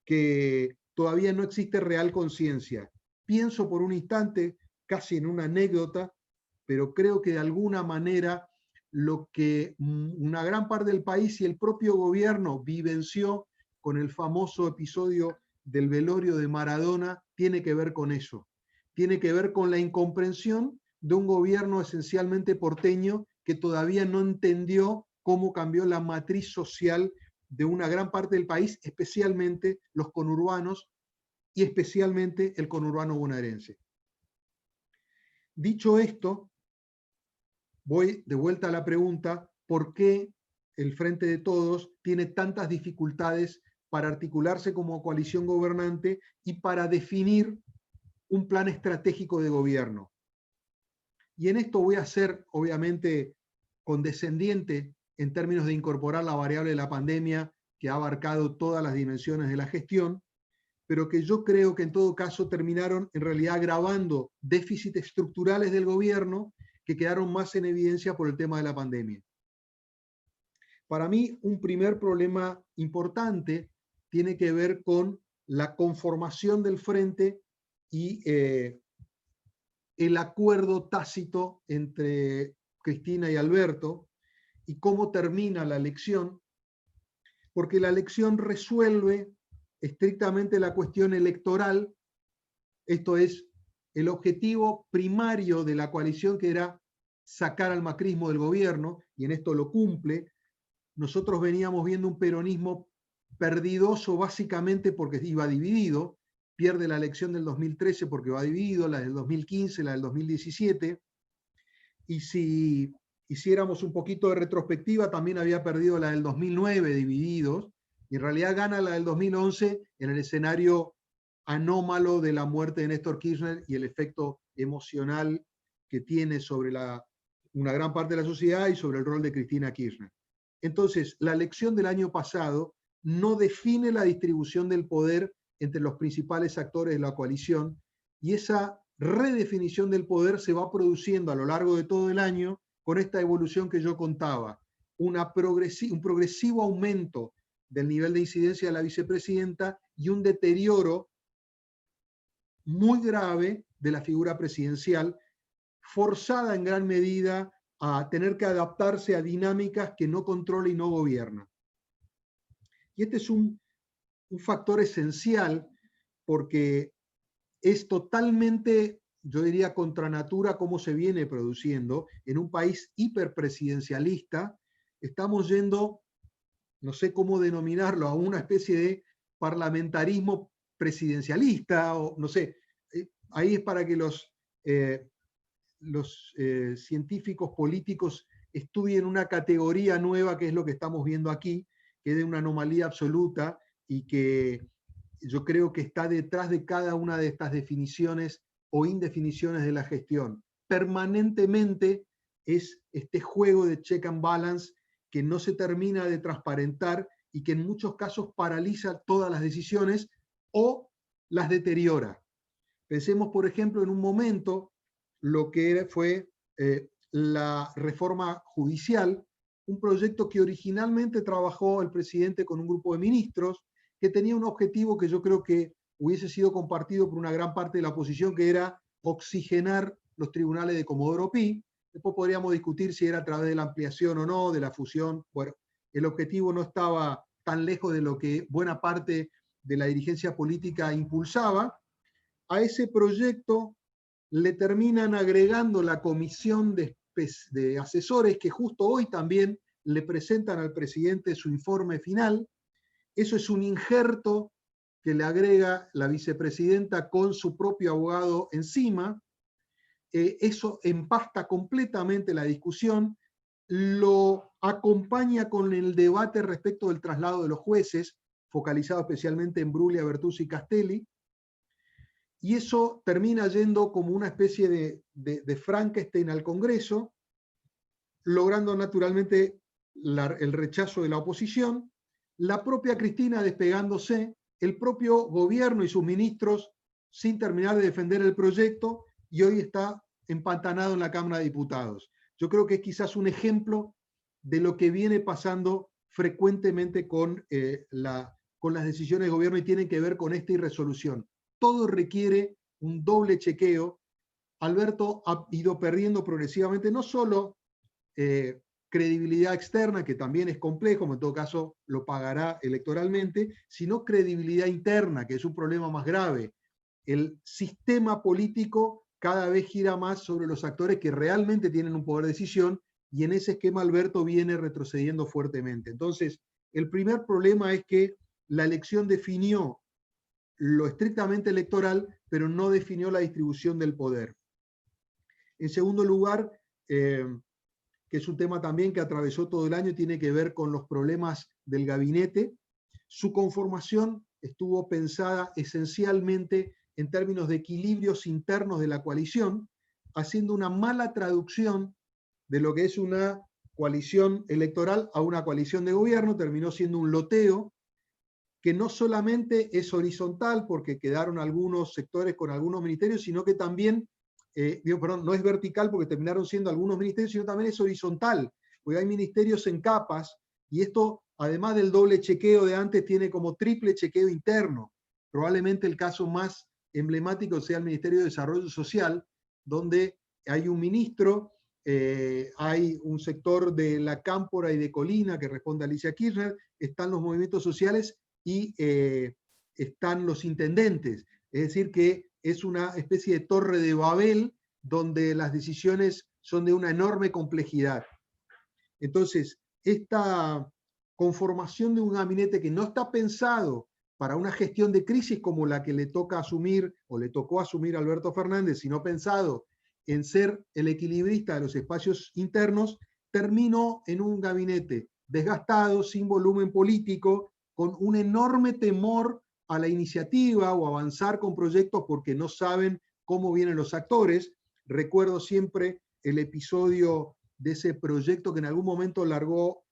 [SPEAKER 4] que todavía no existe real conciencia. Pienso por un instante, casi en una anécdota, pero creo que de alguna manera lo que una gran parte del país y el propio gobierno vivenció con el famoso episodio del velorio de Maradona tiene que ver con eso. Tiene que ver con la incomprensión de un gobierno esencialmente porteño que todavía no entendió cómo cambió la matriz social de una gran parte del país, especialmente los conurbanos y especialmente el conurbano bonaerense. Dicho esto, voy de vuelta a la pregunta, ¿por qué el Frente de Todos tiene tantas dificultades para articularse como coalición gobernante y para definir un plan estratégico de gobierno? Y en esto voy a ser, obviamente, condescendiente en términos de incorporar la variable de la pandemia que ha abarcado todas las dimensiones de la gestión, pero que yo creo que en todo caso terminaron en realidad agravando déficits estructurales del gobierno que quedaron más en evidencia por el tema de la pandemia. Para mí, un primer problema importante tiene que ver con la conformación del frente y el acuerdo tácito entre Cristina y Alberto y cómo termina la elección, porque la elección resuelve estrictamente la cuestión electoral, esto es, el objetivo primario de la coalición que era sacar al macrismo del gobierno, y en esto lo cumple. Nosotros veníamos viendo un peronismo perdidoso básicamente porque iba dividido, pierde la elección del 2013 porque va dividido, la del 2015, la del 2017, y si hiciéramos un poquito de retrospectiva, también había perdido la del 2009 divididos, y en realidad gana la del 2011 en el escenario anómalo de la muerte de Néstor Kirchner y el efecto emocional que tiene sobre una gran parte de la sociedad y sobre el rol de Cristina Kirchner. Entonces, la elección del año pasado no define la distribución del poder entre los principales actores de la coalición, y esa redefinición del poder se va produciendo a lo largo de todo el año con esta evolución que yo contaba, un progresivo aumento del nivel de incidencia de la vicepresidenta y un deterioro muy grave de la figura presidencial, forzada en gran medida a tener que adaptarse a dinámicas que no controla y no gobierna. Y este es un factor esencial porque es totalmente, yo diría, contra natura cómo se viene produciendo en un país hiperpresidencialista. Estamos yendo, no sé cómo denominarlo, a una especie de parlamentarismo presidencialista, o no sé, ahí es para que los científicos políticos estudien una categoría nueva que es lo que estamos viendo aquí, que es de una anomalía absoluta y que yo creo que está detrás de cada una de estas definiciones o indefiniciones de la gestión. Permanentemente es este juego de check and balance que no se termina de transparentar y que en muchos casos paraliza todas las decisiones o las deteriora. Pensemos, por ejemplo, en un momento lo que fue la reforma judicial, un proyecto que originalmente trabajó el presidente con un grupo de ministros, que tenía un objetivo que yo creo que hubiese sido compartido por una gran parte de la oposición, que era oxigenar los tribunales de Comodoro Pi. Después podríamos discutir si era a través de la ampliación o no, de la fusión. Bueno, el objetivo no estaba tan lejos de lo que buena parte de la dirigencia política impulsaba. A ese proyecto le terminan agregando la comisión de asesores que justo hoy también le presentan al presidente su informe final. Eso es un injerto que le agrega la vicepresidenta con su propio abogado encima. Eso empasta completamente la discusión, lo acompaña con el debate respecto del traslado de los jueces, focalizado especialmente en Bruglia, Bertuzzi y Castelli, y eso termina yendo como una especie de Frankenstein al Congreso, logrando naturalmente el rechazo de la oposición, la propia Cristina despegándose, el propio gobierno y sus ministros sin terminar de defender el proyecto, y hoy está empantanado en la Cámara de Diputados. Yo creo que es quizás un ejemplo de lo que viene pasando frecuentemente con las decisiones de gobierno y tienen que ver con esta irresolución. Todo requiere un doble chequeo. Alberto ha ido perdiendo progresivamente no solo credibilidad externa, que también es complejo, en todo caso lo pagará electoralmente, sino credibilidad interna, que es un problema más grave. El sistema político cada vez gira más sobre los actores que realmente tienen un poder de decisión, y en ese esquema Alberto viene retrocediendo fuertemente. Entonces, el primer problema es que la elección definió lo estrictamente electoral, pero no definió la distribución del poder. En segundo lugar, que es un tema también que atravesó todo el año y tiene que ver con los problemas del gabinete, su conformación estuvo pensada esencialmente en términos de equilibrios internos de la coalición, haciendo una mala traducción de lo que es una coalición electoral a una coalición de gobierno. Terminó siendo un loteo que no solamente es horizontal, porque quedaron algunos sectores con algunos ministerios, sino que también, no es vertical porque terminaron siendo algunos ministerios, sino también es horizontal, porque hay ministerios en capas, y esto, además del doble chequeo de antes, tiene como triple chequeo interno. Probablemente el caso más emblemático sea el Ministerio de Desarrollo Social, donde hay un ministro, hay un sector de la Cámpora y de Colina que responde a Alicia Kirchner, están los movimientos sociales y están los intendentes. Es decir, que es una especie de torre de Babel donde las decisiones son de una enorme complejidad. Entonces, esta conformación de un gabinete que no está pensado para una gestión de crisis como la que le toca asumir o le tocó asumir a Alberto Fernández, sino pensado en ser el equilibrista de los espacios internos, terminó en un gabinete desgastado, sin volumen político, con un enorme temor a la iniciativa o avanzar con proyectos porque no saben cómo vienen los actores. Recuerdo siempre el episodio de ese proyecto que en algún momento largó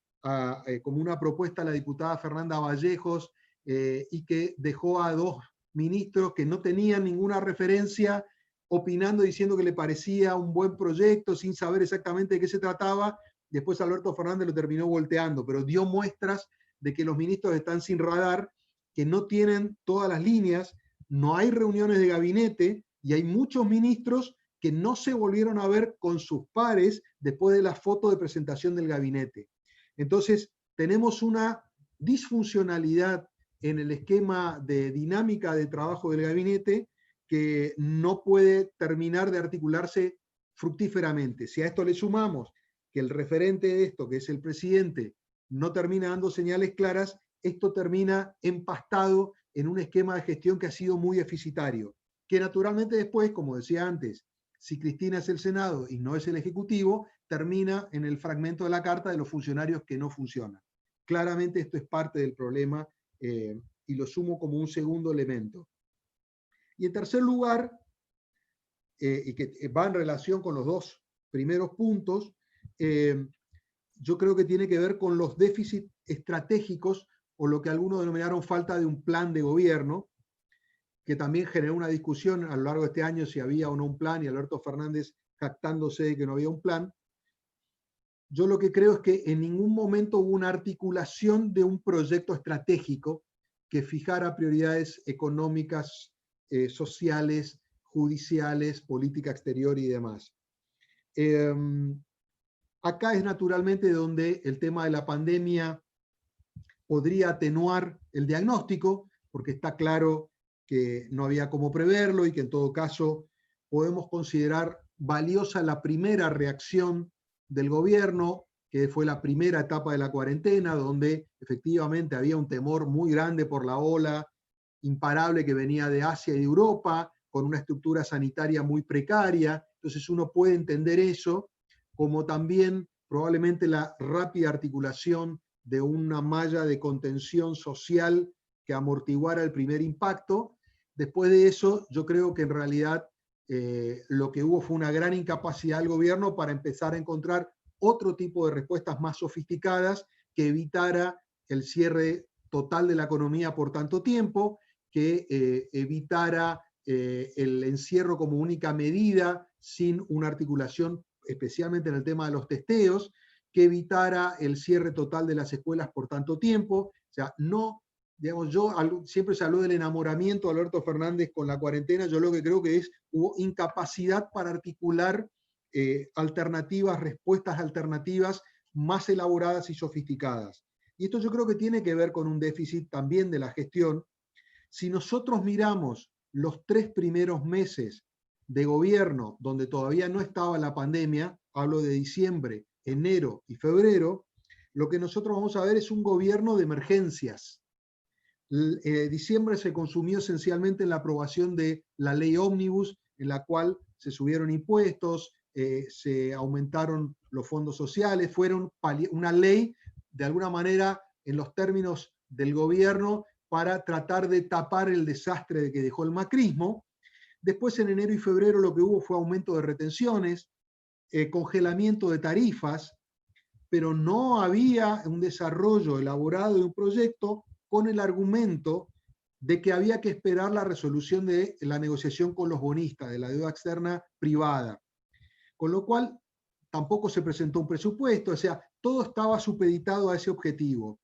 [SPEAKER 4] como una propuesta a la diputada Fernanda Vallejos y que dejó a dos ministros que no tenían ninguna referencia opinando, diciendo que le parecía un buen proyecto sin saber exactamente de qué se trataba. Después Alberto Fernández lo terminó volteando, pero dio muestras de que los ministros están sin radar, que no tienen todas las líneas, no hay reuniones de gabinete y hay muchos ministros que no se volvieron a ver con sus pares después de la foto de presentación del gabinete. Entonces, tenemos una disfuncionalidad en el esquema de dinámica de trabajo del gabinete que no puede terminar de articularse fructíferamente. Si a esto le sumamos que el referente de esto, que es el presidente, no termina dando señales claras, esto termina empastado en un esquema de gestión que ha sido muy deficitario, que naturalmente después, como decía antes, si Cristina es el Senado y no es el Ejecutivo, termina en el fragmento de la carta de los funcionarios que no funcionan. Claramente esto es parte del problema y lo sumo como un segundo elemento. Y en tercer lugar, y que va en relación con los dos primeros puntos, yo creo que tiene que ver con los déficits estratégicos o lo que algunos denominaron falta de un plan de gobierno, que también generó una discusión a lo largo de este año si había o no un plan, y Alberto Fernández jactándose de que no había un plan. Yo lo que creo es que en ningún momento hubo una articulación de un proyecto estratégico que fijara prioridades económicas, sociales, judiciales, política exterior y demás. Acá es naturalmente donde el tema de la pandemia podría atenuar el diagnóstico, porque está claro que no había cómo preverlo y que en todo caso podemos considerar valiosa la primera reacción del gobierno, que fue la primera etapa de la cuarentena, donde efectivamente había un temor muy grande por la ola imparable que venía de Asia y de Europa, con una estructura sanitaria muy precaria. Entonces uno puede entender eso, como también probablemente la rápida articulación de una malla de contención social que amortiguara el primer impacto. Después de eso, yo creo que en realidad lo que hubo fue una gran incapacidad del gobierno para empezar a encontrar otro tipo de respuestas más sofisticadas que evitara el cierre total de la economía por tanto tiempo, que evitara el encierro como única medida sin una articulación, especialmente en el tema de los testeos, que evitara el cierre total de las escuelas por tanto tiempo. O sea, no, digamos, siempre se habló del enamoramiento de Alberto Fernández con la cuarentena. Yo lo que creo que hubo incapacidad para articular alternativas, respuestas alternativas más elaboradas y sofisticadas. Y esto yo creo que tiene que ver con un déficit también de la gestión. Si nosotros miramos los 3 primeros meses de gobierno, donde todavía no estaba la pandemia, hablo de diciembre, enero y febrero, lo que nosotros vamos a ver es un gobierno de emergencias. Diciembre se consumió esencialmente en la aprobación de la ley ómnibus, en la cual se subieron impuestos, se aumentaron los fondos sociales, fueron una ley, de alguna manera, en los términos del gobierno, para tratar de tapar el desastre que dejó el macrismo. Después, en enero y febrero, lo que hubo fue aumento de retenciones, congelamiento de tarifas, pero no había un desarrollo elaborado de un proyecto con el argumento de que había que esperar la resolución de la negociación con los bonistas, de la deuda externa privada. Con lo cual, tampoco se presentó un presupuesto, o sea, todo estaba supeditado a ese objetivo.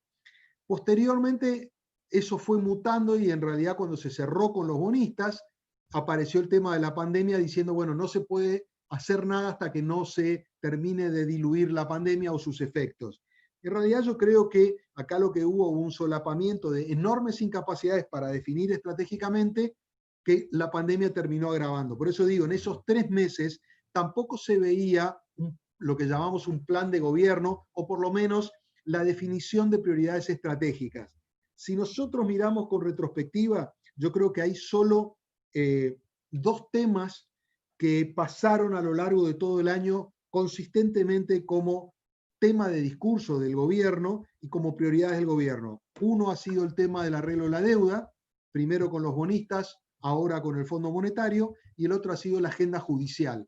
[SPEAKER 4] Posteriormente, eso fue mutando y en realidad cuando se cerró con los bonistas, apareció el tema de la pandemia diciendo, bueno, no se puede hacer nada hasta que no se termine de diluir la pandemia o sus efectos. En realidad yo creo que acá lo que hubo un solapamiento de enormes incapacidades para definir estratégicamente que la pandemia terminó agravando. Por eso digo, en esos 3 meses tampoco se veía lo que llamamos un plan de gobierno o por lo menos la definición de prioridades estratégicas. Si nosotros miramos con retrospectiva, yo creo que hay solo 2 temas que pasaron a lo largo de todo el año consistentemente como tema de discurso del gobierno y como prioridades del gobierno. Uno ha sido el tema del arreglo de la deuda, primero con los bonistas, ahora con el Fondo Monetario, y el otro ha sido la agenda judicial.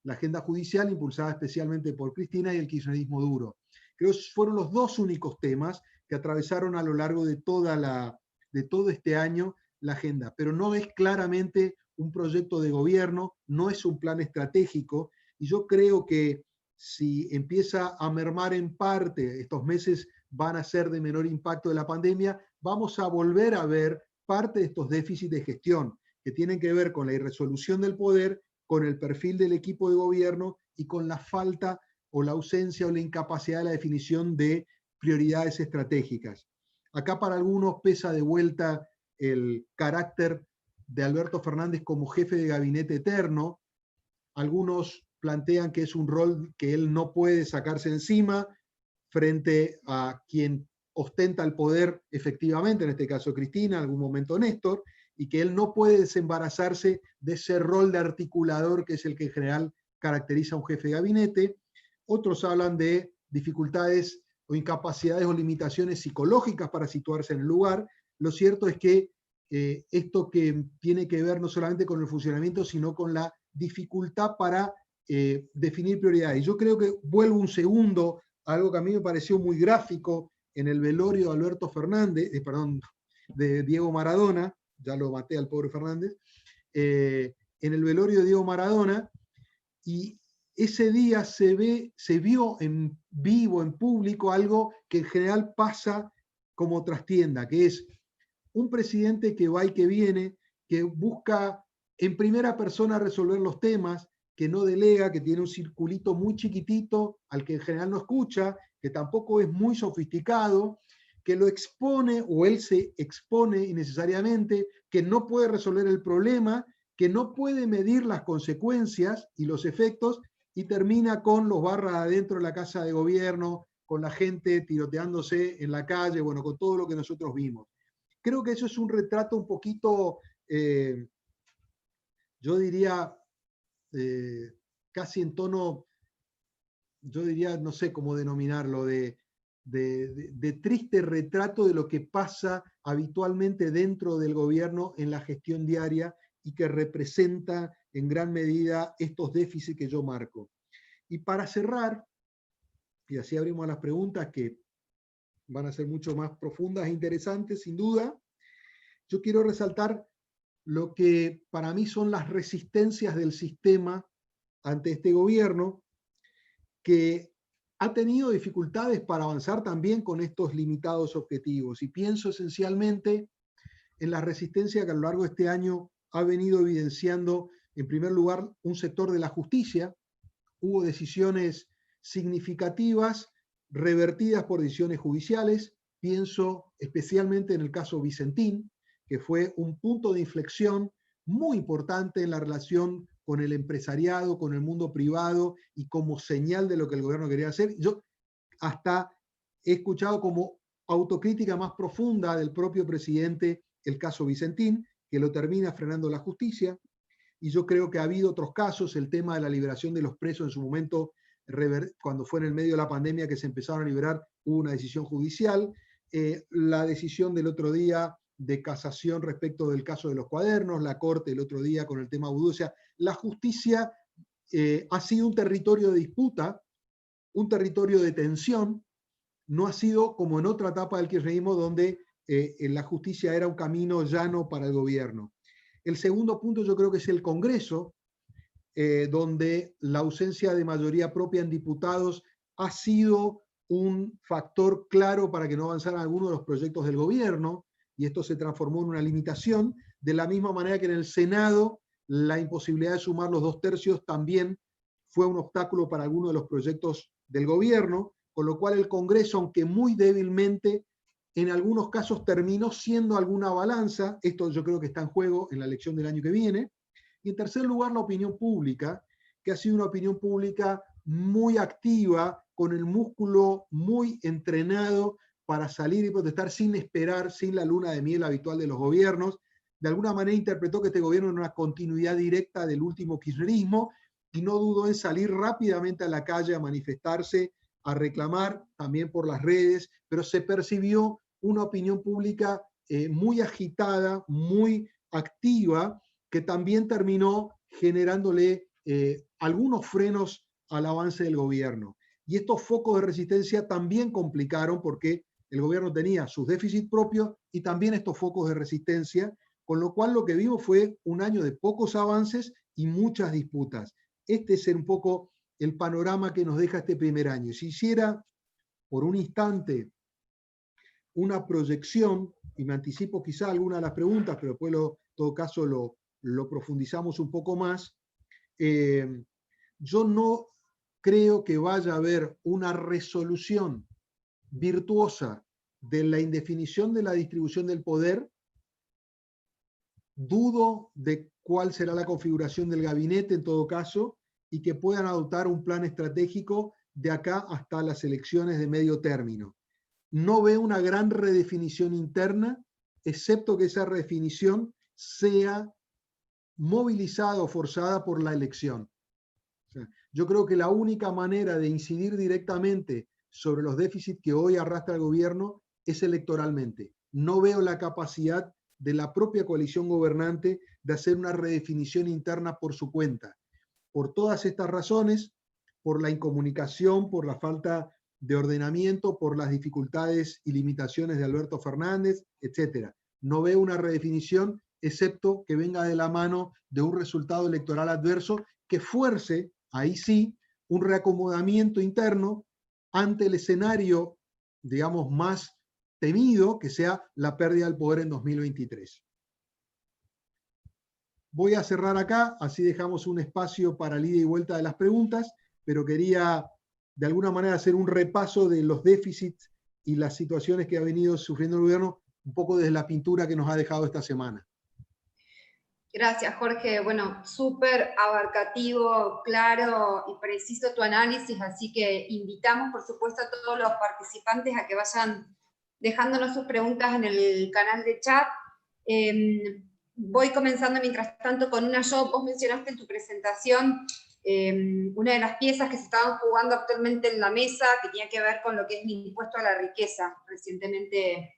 [SPEAKER 4] La agenda judicial impulsada especialmente por Cristina y el kirchnerismo duro. Creo que fueron los 2 únicos temas que atravesaron a lo largo de todo este año la agenda, pero no es claramente un proyecto de gobierno, no es un plan estratégico, y yo creo que si empieza a mermar en parte estos meses van a ser de menor impacto de la pandemia, vamos a volver a ver parte de estos déficits de gestión que tienen que ver con la irresolución del poder, con el perfil del equipo de gobierno y con la falta o la ausencia o la incapacidad de la definición de prioridades estratégicas. Acá para algunos pesa de vuelta el carácter de Alberto Fernández como jefe de gabinete eterno. Algunos plantean que es un rol que él no puede sacarse encima frente a quien ostenta el poder efectivamente, en este caso Cristina, en algún momento Néstor, y que él no puede desembarazarse de ese rol de articulador que es el que en general caracteriza a un jefe de gabinete. Otros hablan de dificultades o incapacidades o limitaciones psicológicas para situarse en el lugar. Lo cierto es que esto que tiene que ver no solamente con el funcionamiento, sino con la dificultad para definir prioridades. Yo creo que vuelvo un segundo a algo que a mí me pareció muy gráfico en el velorio de Alberto Fernández, de Diego Maradona, ya lo maté al pobre Fernández, en el velorio de Diego Maradona, y ese día se vio en vivo, en público, algo que en general pasa como trastienda, que es un presidente que va y que viene, que busca en primera persona resolver los temas, que no delega, que tiene un circulito muy chiquitito al que en general no escucha, que tampoco es muy sofisticado, que lo expone o él se expone innecesariamente, que no puede resolver el problema, que no puede medir las consecuencias y los efectos, y termina con los barras adentro de la casa de gobierno, con la gente tiroteándose en la calle, bueno, con todo lo que nosotros vimos. Creo que eso es un retrato un poquito, yo diría, casi en tono, yo diría, no sé cómo denominarlo, de triste retrato de lo que pasa habitualmente dentro del gobierno en la gestión diaria y que representa en gran medida estos déficits que yo marco. Y para cerrar, y así abrimos a las preguntas que van a ser mucho más profundas e interesantes, sin duda, yo quiero resaltar lo que para mí son las resistencias del sistema ante este gobierno, que ha tenido dificultades para avanzar también con estos limitados objetivos. Y pienso esencialmente en la resistencia que a lo largo de este año ha venido evidenciando, en primer lugar, un sector de la justicia. Hubo decisiones significativas revertidas por decisiones judiciales. Pienso especialmente en el caso Vicentín, que fue un punto de inflexión muy importante en la relación con el empresariado, con el mundo privado y como señal de lo que el gobierno quería hacer. Yo hasta he escuchado como autocrítica más profunda del propio presidente el caso Vicentín, que lo termina frenando la justicia. Y yo creo que ha habido otros casos, el tema de la liberación de los presos en su momento, cuando fue en el medio de la pandemia que se empezaron a liberar, hubo una decisión judicial. La decisión del otro día de casación respecto del caso de los cuadernos, la Corte el otro día con el tema vudú. O sea, la justicia ha sido un territorio de disputa, un territorio de tensión, no ha sido como en otra etapa del kirchnerismo donde la justicia era un camino llano para el gobierno. El segundo punto yo creo que es el Congreso, donde la ausencia de mayoría propia en diputados ha sido un factor claro para que no avanzaran algunos de los proyectos del gobierno, y esto se transformó en una limitación, de la misma manera que en el Senado la imposibilidad de sumar los 2/3 también fue un obstáculo para algunos de los proyectos del gobierno, con lo cual el Congreso, aunque muy débilmente, en algunos casos terminó siendo alguna balanza. Esto yo creo que está en juego en la elección del año que viene. Y en tercer lugar, la opinión pública, que ha sido una opinión pública muy activa, con el músculo muy entrenado para salir y protestar sin esperar, sin la luna de miel habitual de los gobiernos. De alguna manera interpretó que este gobierno era una continuidad directa del último kirchnerismo y no dudó en salir rápidamente a la calle a manifestarse, a reclamar, también por las redes, pero se percibió una opinión pública muy agitada, muy activa, que también terminó generándole algunos frenos al avance del gobierno. Y estos focos de resistencia también complicaron porque el gobierno tenía sus déficits propios y también estos focos de resistencia, con lo cual lo que vimos fue un año de pocos avances y muchas disputas. Este es un poco el panorama que nos deja este primer año. Si hiciera por un instante una proyección, y me anticipo quizá alguna de las preguntas, pero después en todo caso lo profundizamos un poco más. Yo no creo que vaya a haber una resolución virtuosa de la indefinición de la distribución del poder. Dudo de cuál será la configuración del gabinete en todo caso, y que puedan adoptar un plan estratégico de acá hasta las elecciones de medio término. No veo una gran redefinición interna, excepto que esa redefinición sea movilizada o forzada por la elección. O sea, yo creo que la única manera de incidir directamente sobre los déficits que hoy arrastra el gobierno es electoralmente. No veo la capacidad de la propia coalición gobernante de hacer una redefinición interna por su cuenta. Por todas estas razones, por la incomunicación, por la falta de ordenamiento, por las dificultades y limitaciones de Alberto Fernández, etc. No veo una redefinición, excepto que venga de la mano de un resultado electoral adverso que fuerce, ahí sí, un reacomodamiento interno ante el escenario, digamos, más temido, que sea la pérdida del poder en 2023. Voy a cerrar acá, así dejamos un espacio para el ida y vuelta de las preguntas, pero quería de alguna manera hacer un repaso de los déficits y las situaciones que ha venido sufriendo el gobierno, un poco desde la pintura que nos ha dejado esta semana.
[SPEAKER 1] Gracias, Jorge. Bueno, súper abarcativo, claro y preciso tu análisis, así que invitamos, por supuesto, a todos los participantes a que vayan dejándonos sus preguntas en el canal de chat. Voy comenzando mientras tanto con una. Vos mencionaste en tu presentación una de las piezas que se estaban jugando actualmente en la mesa, que tenía que ver con lo que es el impuesto a la riqueza, recientemente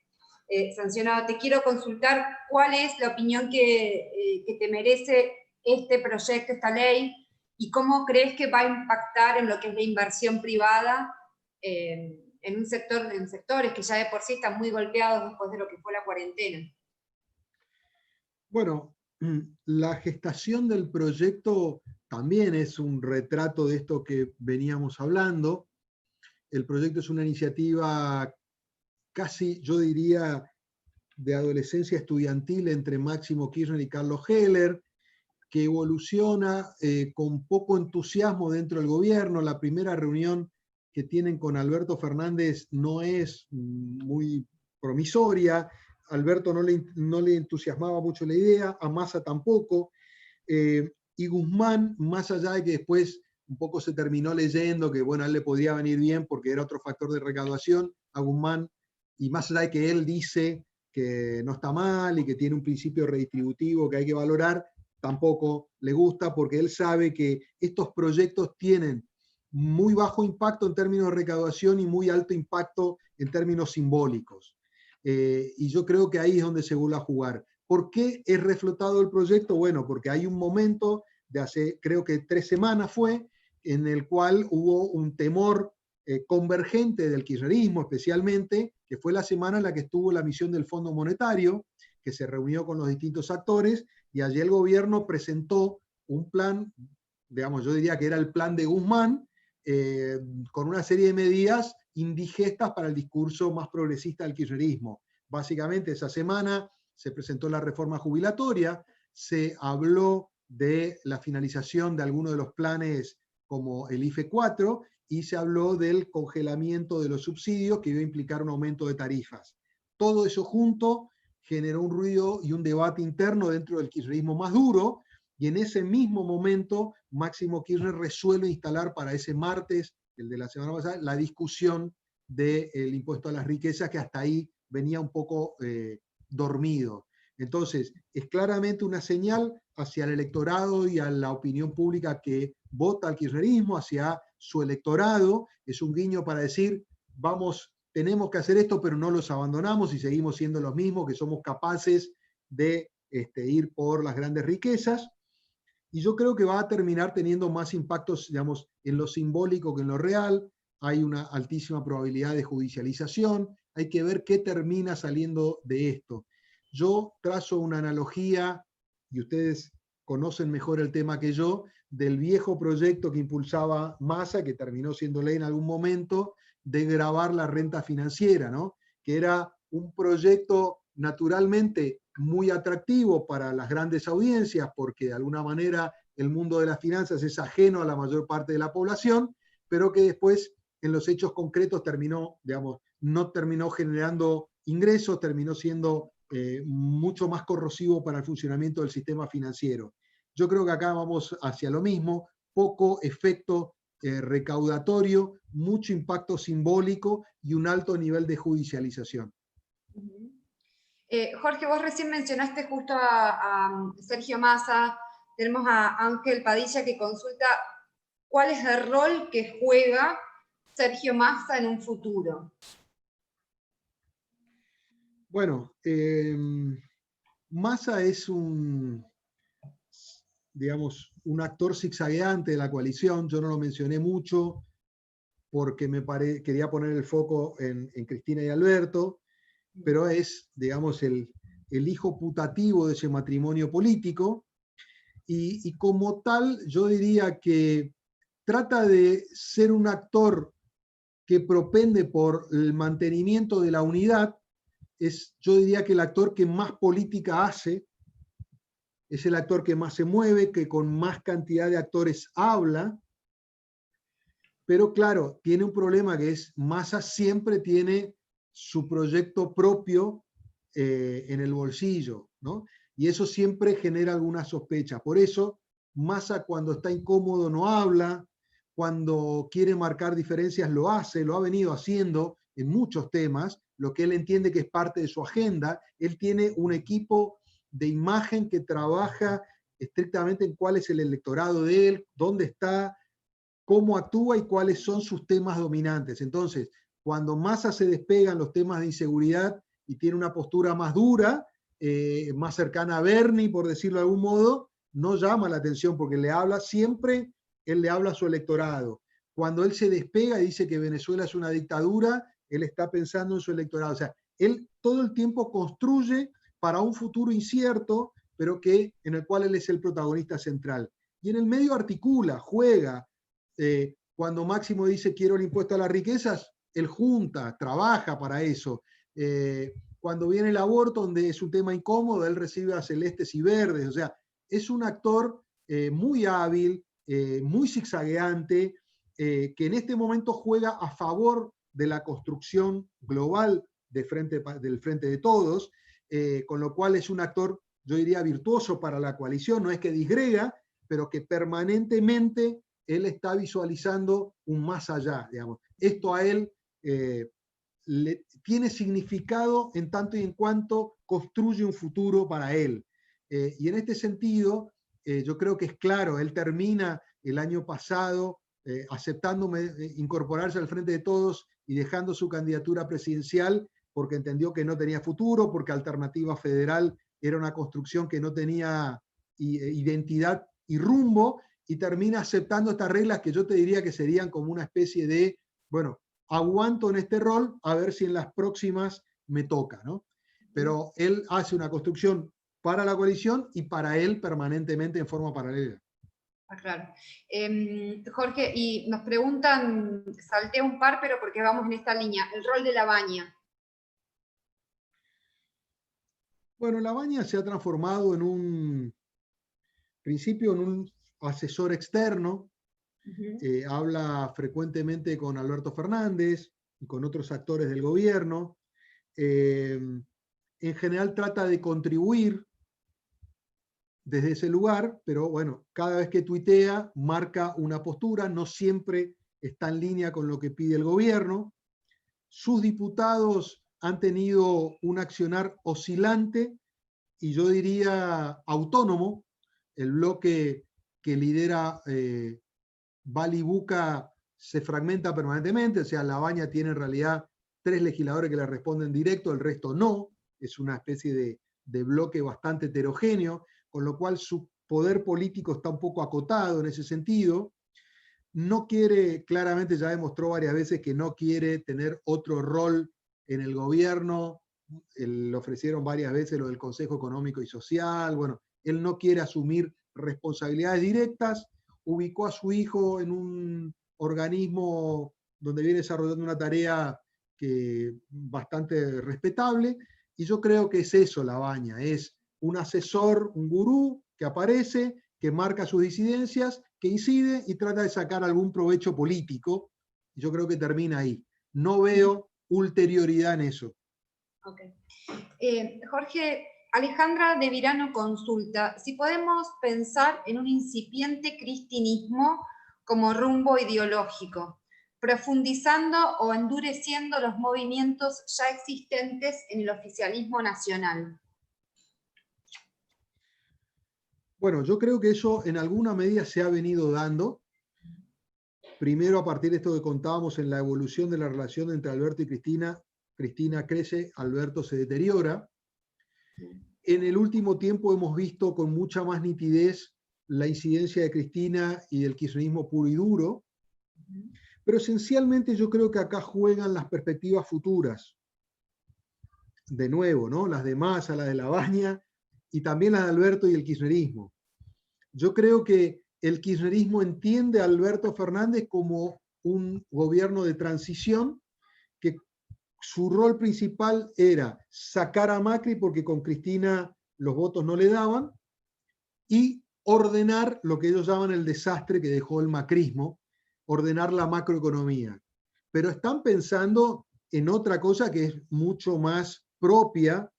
[SPEAKER 1] sancionado. Te quiero consultar cuál es la opinión que te merece este proyecto, esta ley, y cómo crees que va a impactar en lo que es la inversión privada en un sector, en sectores que ya de por sí están muy golpeados después de lo que fue la cuarentena.
[SPEAKER 4] Bueno, la gestación del proyecto también es un retrato de esto que veníamos hablando. El proyecto es una iniciativa casi, yo diría, de adolescencia estudiantil entre Máximo Kirchner y Carlos Heller, que evoluciona con poco entusiasmo dentro del gobierno. La primera reunión que tienen con Alberto Fernández no es muy promisoria. Alberto no le entusiasmaba mucho la idea, a Massa tampoco. Y Guzmán, más allá de que después un poco se terminó leyendo que, bueno, a él le podía venir bien porque era otro factor de recaudación, a Guzmán, y más allá de que él dice que no está mal y que tiene un principio redistributivo que hay que valorar, tampoco le gusta porque él sabe que estos proyectos tienen muy bajo impacto en términos de recaudación y muy alto impacto en términos simbólicos. Y yo creo que ahí es donde se vuelve a jugar. ¿Por qué es reflotado el proyecto? Bueno, porque hay un momento de hace, creo que 3 semanas fue, en el cual hubo un temor convergente del kirchnerismo especialmente, que fue la semana en la que estuvo la misión del Fondo Monetario, que se reunió con los distintos actores, y allí el gobierno presentó un plan, digamos, yo diría que era el plan de Guzmán, con una serie de medidas indigestas para el discurso más progresista del kirchnerismo. Básicamente esa semana se presentó la reforma jubilatoria, se habló de la finalización de algunos de los planes como el IFE 4 y se habló del congelamiento de los subsidios que iba a implicar un aumento de tarifas. Todo eso junto generó un ruido y un debate interno dentro del kirchnerismo más duro, y en ese mismo momento Máximo Kirchner resuelve instalar para ese martes, el de la semana pasada, la discusión del impuesto a las riquezas, que hasta ahí venía un poco dormido. Entonces, es claramente una señal hacia el electorado y a la opinión pública que vota al kirchnerismo, hacia su electorado. Es un guiño para decir, vamos, tenemos que hacer esto, pero no los abandonamos y seguimos siendo los mismos, que somos capaces de ir por las grandes riquezas. Y yo creo que va a terminar teniendo más impactos, digamos, en lo simbólico que en lo real. Hay una altísima probabilidad de judicialización. Hay que ver qué termina saliendo de esto. Yo trazo una analogía, y ustedes conocen mejor el tema que yo, del viejo proyecto que impulsaba Massa, que terminó siendo ley en algún momento, de gravar la renta financiera, ¿no? Que era un proyecto naturalmente muy atractivo para las grandes audiencias, porque de alguna manera el mundo de las finanzas es ajeno a la mayor parte de la población, pero que después en los hechos concretos terminó, digamos, no terminó generando ingresos, terminó siendo mucho más corrosivo para el funcionamiento del sistema financiero. Yo creo que acá vamos hacia lo mismo, poco efecto recaudatorio, mucho impacto simbólico y un alto nivel de judicialización.
[SPEAKER 1] Jorge, vos recién mencionaste justo a Sergio Massa, tenemos a Ángel Padilla que consulta cuál es el rol que juega Sergio Massa en un futuro.
[SPEAKER 4] Bueno, Massa es digamos, un actor zigzagueante de la coalición. Yo no lo mencioné mucho porque quería poner el foco en Cristina y Alberto, pero es, digamos, el hijo putativo de ese matrimonio político, y como tal yo diría que trata de ser un actor que propende por el mantenimiento de la unidad. Yo diría que el actor que más política hace, es el actor que más se mueve, que con más cantidad de actores habla, pero claro, tiene un problema que es Massa siempre tiene su proyecto propio en el bolsillo, ¿no? Y eso siempre genera alguna sospecha. Por eso, Massa cuando está incómodo no habla, cuando quiere marcar diferencias lo hace, lo ha venido haciendo en muchos temas, lo que él entiende que es parte de su agenda. Él tiene un equipo de imagen que trabaja estrictamente en cuál es el electorado de él, dónde está, cómo actúa y cuáles son sus temas dominantes. Entonces, cuando Massa se despega en los temas de inseguridad y tiene una postura más dura, más cercana a Bernie, por decirlo de algún modo, no llama la atención porque le habla siempre, él le habla a su electorado. Cuando él se despega y dice que Venezuela es una dictadura, él está pensando en su electorado. O sea, él todo el tiempo construye para un futuro incierto, pero en el cual él es el protagonista central. Y en el medio articula, juega. Cuando Máximo dice quiero el impuesto a las riquezas, él junta, trabaja para eso. Cuando viene el aborto, donde es un tema incómodo, él recibe a celestes y verdes. O sea, es un actor muy hábil, muy zigzagueante, que en este momento juega a favor de la construcción global del Frente de Todos, con lo cual es un actor, yo diría, virtuoso para la coalición. No es que disgrega, pero que permanentemente él está visualizando un más allá, digamos. Esto a él tiene significado en tanto y en cuanto construye un futuro para él. Y en este sentido, yo creo que es claro, él termina el año pasado aceptando incorporarse al Frente de Todos y dejando su candidatura presidencial porque entendió que no tenía futuro, porque Alternativa Federal era una construcción que no tenía identidad y rumbo, y termina aceptando estas reglas que yo te diría que serían como una especie de, bueno, aguanto en este rol a ver si en las próximas me toca, ¿no? Pero él hace una construcción para la coalición y para él permanentemente en forma paralela.
[SPEAKER 1] Claro. Jorge, y nos preguntan, salté un par, pero porque vamos en esta línea, el rol de Labaña.
[SPEAKER 4] Bueno, Labaña se ha transformado en un principio en un asesor externo. Habla frecuentemente con Alberto Fernández y con otros actores del gobierno. En general trata de contribuir desde ese lugar, pero bueno, cada vez que tuitea marca una postura, no siempre está en línea con lo que pide el gobierno. Sus diputados han tenido un accionar oscilante y yo diría autónomo. El bloque que lidera Bali Buca se fragmenta permanentemente, o sea, Labaña tiene en realidad 3 legisladores que le responden directo, el resto no, es una especie de bloque bastante heterogéneo, con lo cual su poder político está un poco acotado en ese sentido. No quiere, claramente ya demostró varias veces que no quiere tener otro rol en el gobierno. Le ofrecieron varias veces lo del Consejo Económico y Social. Bueno, él no quiere asumir responsabilidades directas. Ubicó a su hijo en un organismo donde viene desarrollando una tarea bastante respetable, y yo creo que es eso Labaña, es un asesor, un gurú que aparece, que marca sus disidencias, que incide y trata de sacar algún provecho político. Yo creo que termina ahí. No veo ulterioridad en eso.
[SPEAKER 1] Okay. Jorge, Alejandra de Virano consulta si podemos pensar en un incipiente cristinismo como rumbo ideológico, profundizando o endureciendo los movimientos ya existentes en el oficialismo nacional.
[SPEAKER 4] Bueno, yo creo que eso en alguna medida se ha venido dando. Primero, a partir de esto que contábamos en la evolución de la relación entre Alberto y Cristina, Cristina crece, Alberto se deteriora. En el último tiempo hemos visto con mucha más nitidez la incidencia de Cristina y del kirchnerismo puro y duro, pero esencialmente yo creo que acá juegan las perspectivas futuras. De nuevo, ¿no? Las de Massa, las de Labaña, y también las de Alberto y el kirchnerismo. Yo creo que el kirchnerismo entiende a Alberto Fernández como un gobierno de transición, que su rol principal era sacar a Macri porque con Cristina los votos no le daban, y ordenar lo que ellos llaman el desastre que dejó el macrismo, ordenar la macroeconomía. Pero están pensando en otra cosa que es mucho más propia,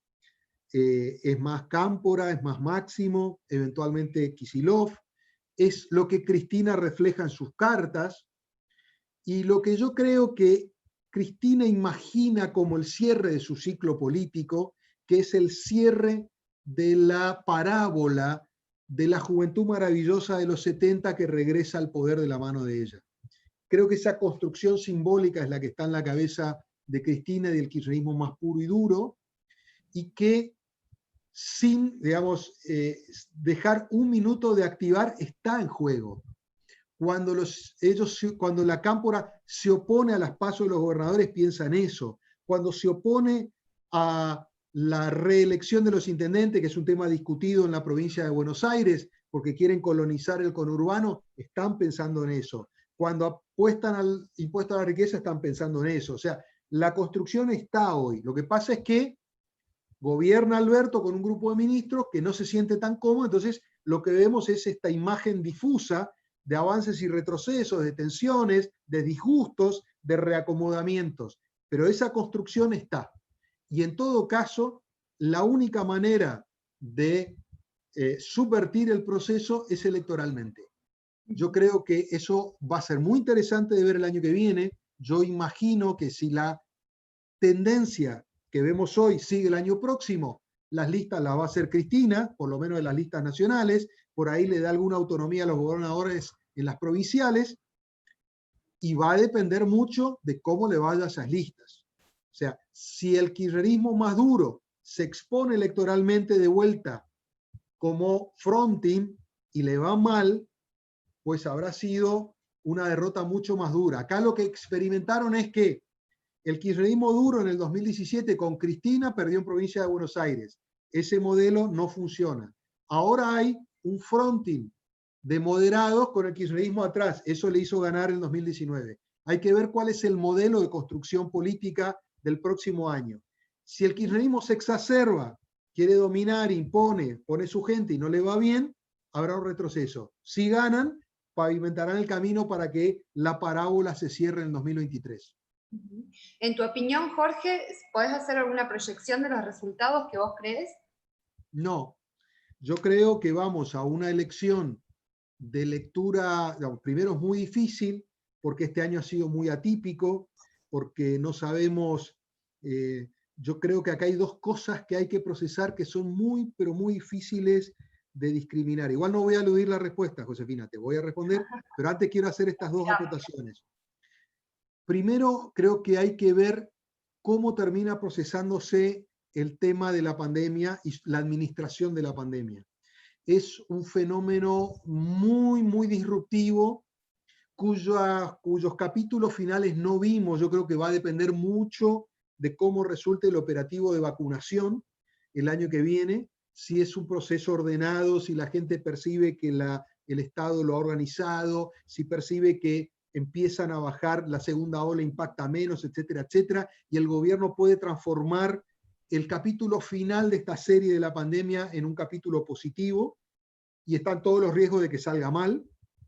[SPEAKER 4] es más Cámpora, es más Máximo, eventualmente Kicillof, es lo que Cristina refleja en sus cartas, y lo que yo creo que Cristina imagina como el cierre de su ciclo político, que es el cierre de la parábola de la juventud maravillosa de los 70 que regresa al poder de la mano de ella. Creo que esa construcción simbólica es la que está en la cabeza de Cristina y del kirchnerismo más puro y duro, y que sin, digamos, dejar un minuto de activar está en juego. Cuando la Cámpora se opone a las pasos de los gobernadores, piensa en eso. Cuando se opone a la reelección de los intendentes, que es un tema discutido en la provincia de Buenos Aires, porque quieren colonizar el conurbano, están pensando en eso. Cuando apuestan al impuesto a la riqueza, están pensando en eso. O sea, la construcción está hoy. Lo que pasa es que gobierna Alberto con un grupo de ministros que no se siente tan cómodo, entonces lo que vemos es esta imagen difusa de avances y retrocesos, de tensiones, de disgustos, de reacomodamientos. Pero esa construcción está. Y en todo caso, la única manera de subvertir el proceso es electoralmente. Yo creo que eso va a ser muy interesante de ver el año que viene. Yo imagino que si la tendencia que vemos hoy sigue el año próximo, las listas las va a hacer Cristina, por lo menos de las listas nacionales, por ahí le da alguna autonomía a los gobernadores en las provinciales, y va a depender mucho de cómo le vayan esas listas. O sea, si el kirchnerismo más duro se expone electoralmente de vuelta como fronting y le va mal, pues habrá sido una derrota mucho más dura. Acá lo que experimentaron es que el kirchnerismo duro en el 2017 con Cristina perdió en provincia de Buenos Aires. Ese modelo no funciona. Ahora hay un fronting de moderados con el kirchnerismo atrás. Eso le hizo ganar en 2019. Hay que ver cuál es el modelo de construcción política del próximo año. Si el kirchnerismo se exacerba, quiere dominar, impone, pone su gente y no le va bien, habrá un retroceso. Si ganan, pavimentarán el camino para que la parábola se cierre en el 2023.
[SPEAKER 1] En tu opinión, Jorge, ¿podés hacer alguna proyección de los resultados que vos crees?
[SPEAKER 4] No, yo creo que vamos a una elección de lectura, digamos, primero es muy difícil, porque este año ha sido muy atípico, porque no sabemos, yo creo que acá hay dos cosas que hay que procesar que son muy, pero muy difíciles de discriminar. Igual no voy a eludir la respuesta, Josefina, te voy a responder, pero antes quiero hacer estas dos acotaciones. Primero, creo que hay que ver cómo termina procesándose el tema de la pandemia y la administración de la pandemia. Es un fenómeno muy, muy disruptivo, cuyos capítulos finales no vimos. Yo creo que va a depender mucho de cómo resulte el operativo de vacunación el año que viene, si es un proceso ordenado, si la gente percibe que el Estado lo ha organizado, si percibe que empiezan a bajar, la segunda ola impacta menos, etcétera, etcétera, y el gobierno puede transformar el capítulo final de esta serie de la pandemia en un capítulo positivo, y están todos los riesgos de que salga mal,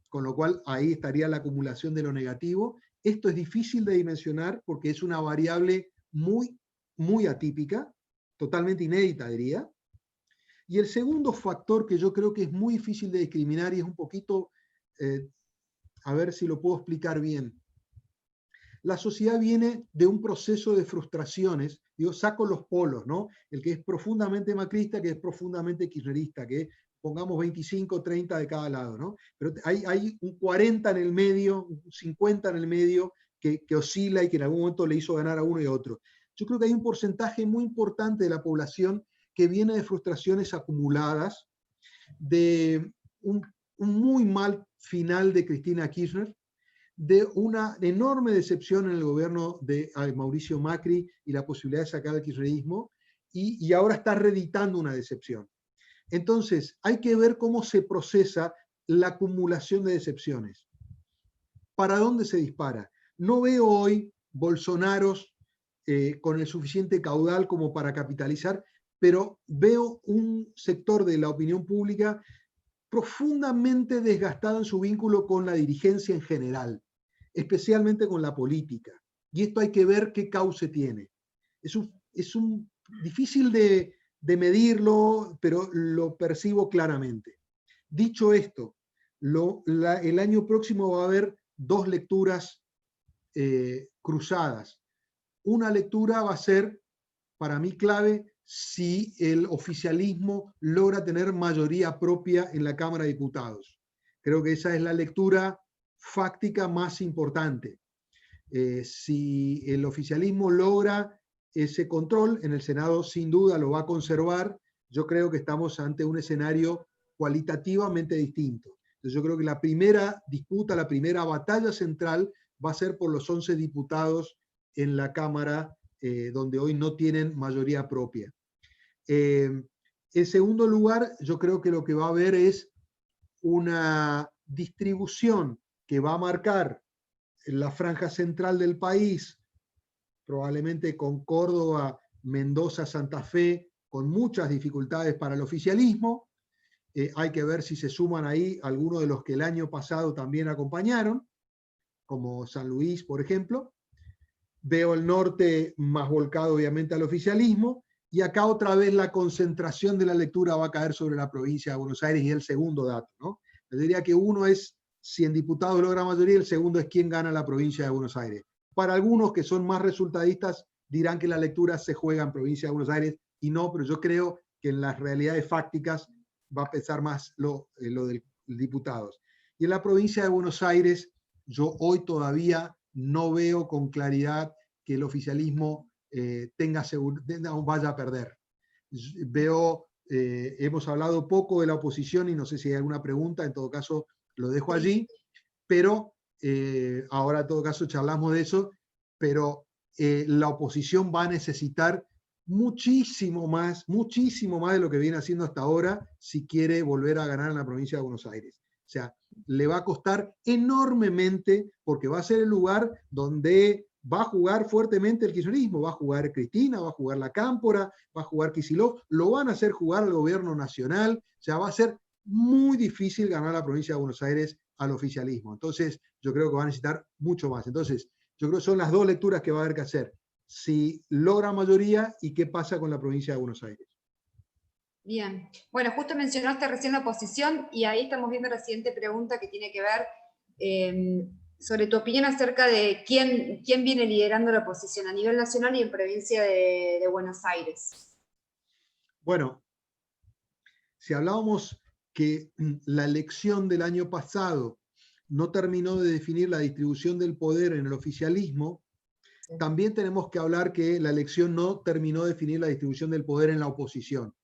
[SPEAKER 4] con lo cual ahí estaría la acumulación de lo negativo. Esto es difícil de dimensionar porque es una variable muy, muy atípica, totalmente inédita, diría. Y el segundo factor que yo creo que es muy difícil de discriminar y es un poquito, a ver si lo puedo explicar bien. La sociedad viene de un proceso de frustraciones, digo, saco los polos, ¿no? El que es profundamente macrista, que es profundamente kirchnerista, que pongamos 25, 30 de cada lado, ¿no? Pero hay un 40 en el medio, un 50 en el medio, que oscila y que en algún momento le hizo ganar a uno y a otro. Yo creo que hay un porcentaje muy importante de la población que viene de frustraciones acumuladas, de un muy mal final de Cristina Kirchner, de una enorme decepción en el gobierno de Mauricio Macri y la posibilidad de sacar el kirchnerismo, y ahora está reeditando una decepción. Entonces, hay que ver cómo se procesa la acumulación de decepciones. ¿Para dónde se dispara? No veo hoy Bolsonaros con el suficiente caudal como para capitalizar, pero veo un sector de la opinión pública profundamente desgastado en su vínculo con la dirigencia en general, especialmente con la política. Y esto hay que ver qué cauce tiene. Es difícil de medirlo, pero lo percibo claramente. Dicho esto, el año próximo va a haber dos lecturas cruzadas. Una lectura va a ser, para mí, clave si el oficialismo logra tener mayoría propia en la Cámara de Diputados. Creo que esa es la lectura fáctica más importante. Si el oficialismo logra ese control, en el Senado sin duda lo va a conservar. Yo creo que estamos ante un escenario cualitativamente distinto. Entonces yo creo que la primera disputa, la primera batalla central va a ser por los 11 diputados en la Cámara, donde hoy no tienen mayoría propia. En segundo lugar, yo creo que lo que va a haber es una distribución que va a marcar la franja central del país, probablemente con Córdoba, Mendoza, Santa Fe, con muchas dificultades para el oficialismo. Hay que ver si se suman ahí algunos de los que el año pasado también acompañaron, como San Luis, por ejemplo. Veo el norte más volcado, obviamente, al oficialismo, y acá otra vez la concentración de la lectura va a caer sobre la provincia de Buenos Aires, y es el segundo dato, ¿no? Yo diría que uno es si en diputados logra mayoría, el segundo es quién gana la provincia de Buenos Aires. Para algunos que son más resultadistas dirán que la lectura se juega en provincia de Buenos Aires y no, pero yo creo que en las realidades fácticas va a pesar más lo de diputados. Y en la provincia de Buenos Aires, yo hoy todavía no veo con claridad que el oficialismo vaya a perder. Veo, hemos hablado poco de la oposición y no sé si hay alguna pregunta, en todo caso lo dejo allí, pero ahora en todo caso charlamos de eso, pero la oposición va a necesitar muchísimo más de lo que viene haciendo hasta ahora si quiere volver a ganar en la provincia de Buenos Aires. O sea, le va a costar enormemente porque va a ser el lugar donde va a jugar fuertemente el kirchnerismo, va a jugar Cristina, va a jugar la Cámpora, va a jugar Kicillof, lo van a hacer jugar al gobierno nacional, o sea, va a ser muy difícil ganar la provincia de Buenos Aires al oficialismo. Entonces, yo creo que va a necesitar mucho más. Entonces, yo creo que son las dos lecturas que va a haber que hacer. Si logra mayoría y qué pasa con la provincia de Buenos Aires.
[SPEAKER 1] Bien, bueno, justo mencionaste recién la oposición y ahí estamos viendo la siguiente pregunta que tiene que ver sobre tu opinión acerca de quién viene liderando la oposición a nivel nacional y en provincia de Buenos Aires.
[SPEAKER 4] Bueno, si hablábamos que la elección del año pasado no terminó de definir la distribución del poder en el oficialismo, sí, también tenemos que hablar que la elección no terminó de definir la distribución del poder en la oposición.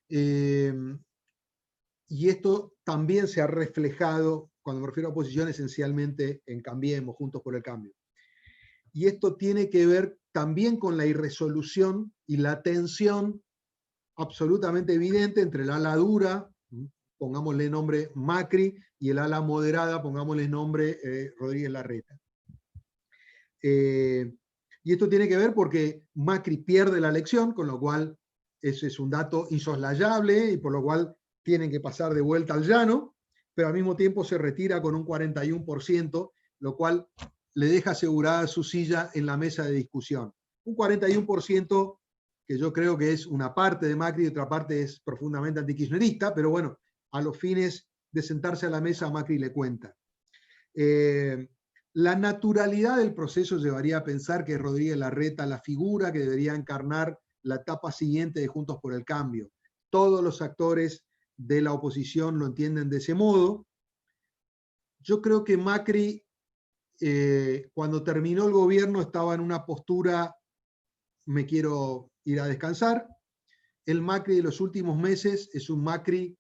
[SPEAKER 4] Y esto también se ha reflejado, cuando me refiero a oposición, esencialmente en Cambiemos, Juntos por el Cambio. Y esto tiene que ver también con la irresolución y la tensión absolutamente evidente entre la ala dura, pongámosle nombre Macri, y el ala moderada, pongámosle nombre, Rodríguez Larreta. Y esto tiene que ver porque Macri pierde la elección, con lo cual ese es un dato insoslayable y por lo cual tienen que pasar de vuelta al llano, pero al mismo tiempo se retira con un 41%, lo cual le deja asegurada su silla en la mesa de discusión. Un 41% que yo creo que es una parte de Macri y otra parte es profundamente antikirchnerista, pero bueno, a los fines de sentarse a la mesa a Macri le cuenta. La naturalidad del proceso llevaría a pensar que Rodríguez Larreta, la figura que debería encarnar la etapa siguiente de Juntos por el Cambio. Todos los actores de la oposición lo entienden de ese modo. Yo creo que Macri, cuando terminó el gobierno, estaba en una postura, me quiero ir a descansar. El Macri de los últimos meses es un Macri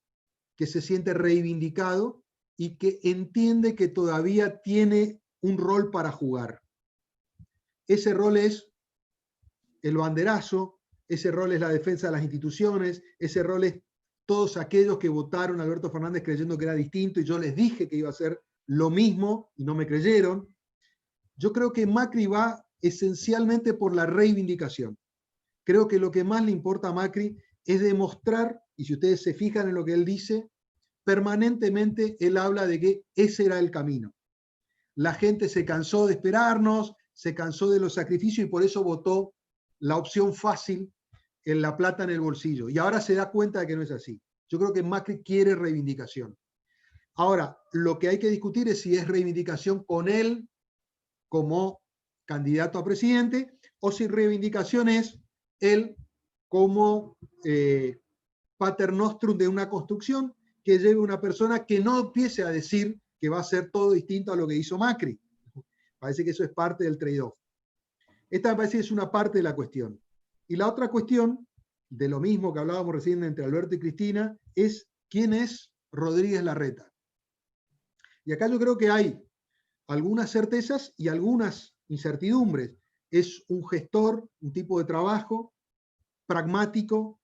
[SPEAKER 4] que se siente reivindicado y que entiende que todavía tiene un rol para jugar. Ese rol es el banderazo, ese rol es la defensa de las instituciones, ese rol es todos aquellos que votaron a Alberto Fernández creyendo que era distinto y yo les dije que iba a hacer lo mismo y no me creyeron. Yo creo que Macri va esencialmente por la reivindicación. Creo que lo que más le importa a Macri es demostrar, y si ustedes se fijan en lo que él dice, permanentemente él habla de que ese era el camino. La gente se cansó de esperarnos, se cansó de los sacrificios y por eso votó la opción fácil, en la plata en el bolsillo. Y ahora se da cuenta de que no es así. Yo creo que Macri quiere reivindicación. Ahora, lo que hay que discutir es si es reivindicación con él como candidato a presidente o si reivindicación es él como pater nostrum de una construcción que lleve a una persona que no empiece a decir que va a ser todo distinto a lo que hizo Macri. Parece que eso es parte del trade-off. Esta me parece que es una parte de la cuestión. Y la otra cuestión, de lo mismo que hablábamos recién entre Alberto y Cristina, es quién es Rodríguez Larreta. Y acá yo creo que hay algunas certezas y algunas incertidumbres. Es un gestor, un tipo de trabajo, pragmático,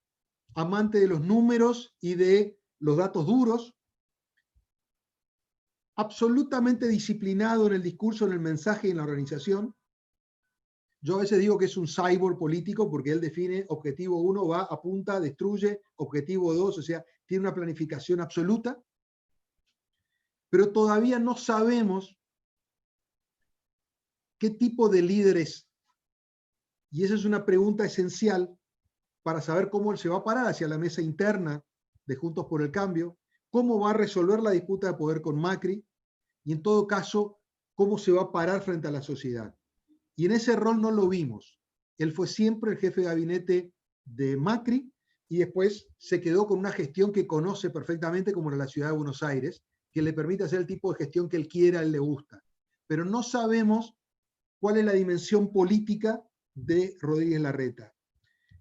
[SPEAKER 4] amante de los números y de los datos duros, absolutamente disciplinado en el discurso, en el mensaje y en la organización. Yo a veces digo que es un cyborg político porque él define objetivo 1, va, apunta, destruye, objetivo 2, o sea, tiene una planificación absoluta, pero todavía no sabemos qué tipo de líder es. Y esa es una pregunta esencial para saber cómo él se va a parar hacia la mesa interna de Juntos por el Cambio, cómo va a resolver la disputa de poder con Macri y en todo caso, cómo se va a parar frente a la sociedad. Y en ese rol no lo vimos. Él fue siempre el jefe de gabinete de Macri y después se quedó con una gestión que conoce perfectamente como era la ciudad de Buenos Aires, que le permite hacer el tipo de gestión que él quiera, a él le gusta. Pero no sabemos cuál es la dimensión política de Rodríguez Larreta.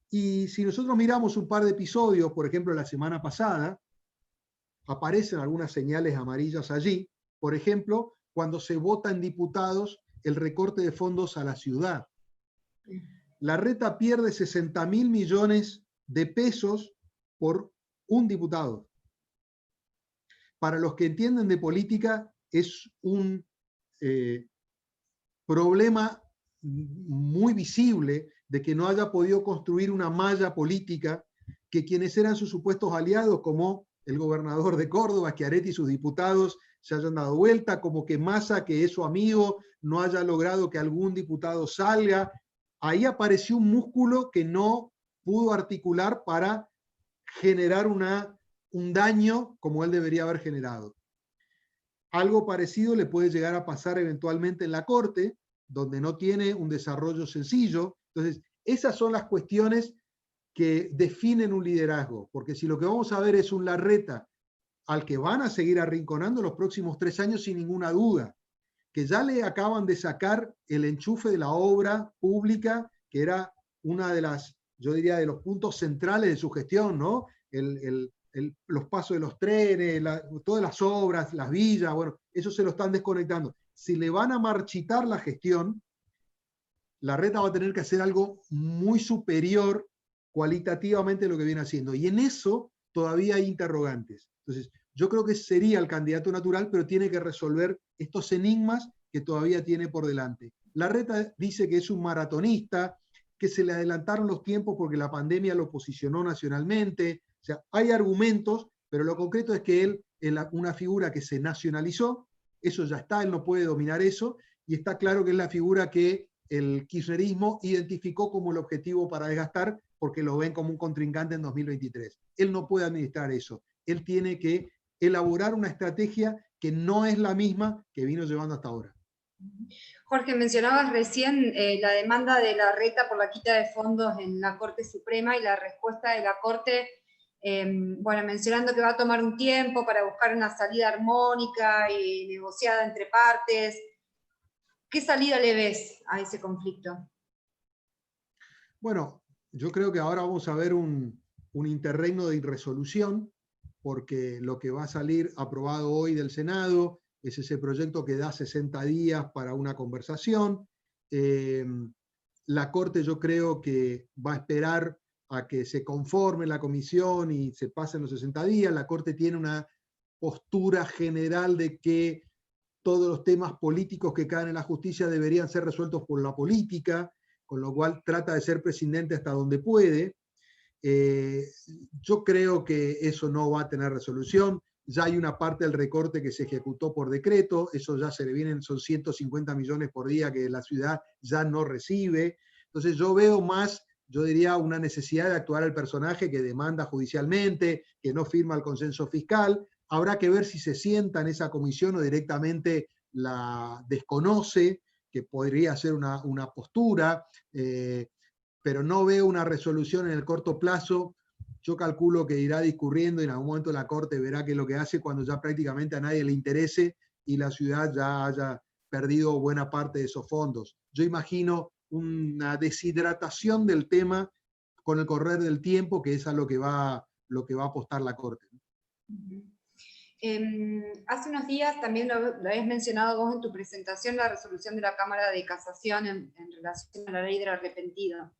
[SPEAKER 4] Y si nosotros miramos un par de episodios, por ejemplo, la semana pasada, aparecen algunas señales amarillas allí. Por ejemplo, cuando se vota en diputados el recorte de fondos a la ciudad. Larreta pierde 60.000 millones de pesos por un diputado. Para los que entienden de política, es un problema muy visible de que no haya podido construir una malla política, que quienes eran sus supuestos aliados, como el gobernador de Córdoba, Schiaretti y sus diputados, se hayan dado vuelta, como que Massa, que es su amigo, no haya logrado que algún diputado salga. Ahí apareció un músculo que no pudo articular para generar un daño como él debería haber generado. Algo parecido le puede llegar a pasar eventualmente en la Corte, donde no tiene un desarrollo sencillo. Entonces, esas son las cuestiones que definen un liderazgo, porque si lo que vamos a ver es un Larreta al que van a seguir arrinconando los próximos 3 años sin ninguna duda, que ya le acaban de sacar el enchufe de la obra pública, que era una de las, yo diría, de los puntos centrales de su gestión, ¿no? Los pasos de los trenes, todas las obras, las villas, bueno, eso se lo están desconectando. Si le van a marchitar la gestión, Larreta va a tener que hacer algo muy superior cualitativamente a lo que viene haciendo. Y en eso todavía hay interrogantes. Entonces, yo creo que sería el candidato natural, pero tiene que resolver estos enigmas que todavía tiene por delante. Larreta dice que es un maratonista, que se le adelantaron los tiempos porque la pandemia lo posicionó nacionalmente. O sea, hay argumentos, pero lo concreto es que él es una figura que se nacionalizó, eso ya está, él no puede dominar eso, y está claro que es la figura que el kirchnerismo identificó como el objetivo para desgastar, porque lo ven como un contrincante en 2023. Él no puede administrar eso, él tiene que elaborar una estrategia que no es la misma que vino llevando hasta ahora.
[SPEAKER 1] Jorge, mencionabas recién la demanda de Larreta por la quita de fondos en la Corte Suprema y la respuesta de la Corte, bueno, mencionando que va a tomar un tiempo para buscar una salida armónica y negociada entre partes. ¿Qué salida le ves a ese conflicto?
[SPEAKER 4] Bueno, yo creo que ahora vamos a ver un interregno de irresolución, porque lo que va a salir aprobado hoy del Senado es ese proyecto que da 60 días para una conversación. La Corte yo creo que va a esperar a que se conforme la comisión y se pasen los 60 días. La Corte tiene una postura general de que todos los temas políticos que caen en la justicia deberían ser resueltos por la política, con lo cual trata de ser presidente hasta donde puede. Yo creo que eso no va a tener resolución. Ya hay una parte del recorte que se ejecutó por decreto, eso ya se le vienen, son 150 millones por día que la ciudad ya no recibe. Entonces yo veo más, yo diría, una necesidad de actuar el personaje que demanda judicialmente, que no firma el consenso fiscal. Habrá que ver si se sienta en esa comisión o directamente la desconoce, que podría ser una postura, pero no veo una resolución en el corto plazo. Yo calculo que irá discurriendo y en algún momento la Corte verá qué es lo que hace cuando ya prácticamente a nadie le interese y la ciudad ya haya perdido buena parte de esos fondos. Yo imagino una deshidratación del tema con el correr del tiempo, que es a lo que va a apostar la Corte.
[SPEAKER 1] Hace unos días también lo habías mencionado vos en tu presentación, la resolución de la Cámara de Casación en relación a la ley del arrepentido.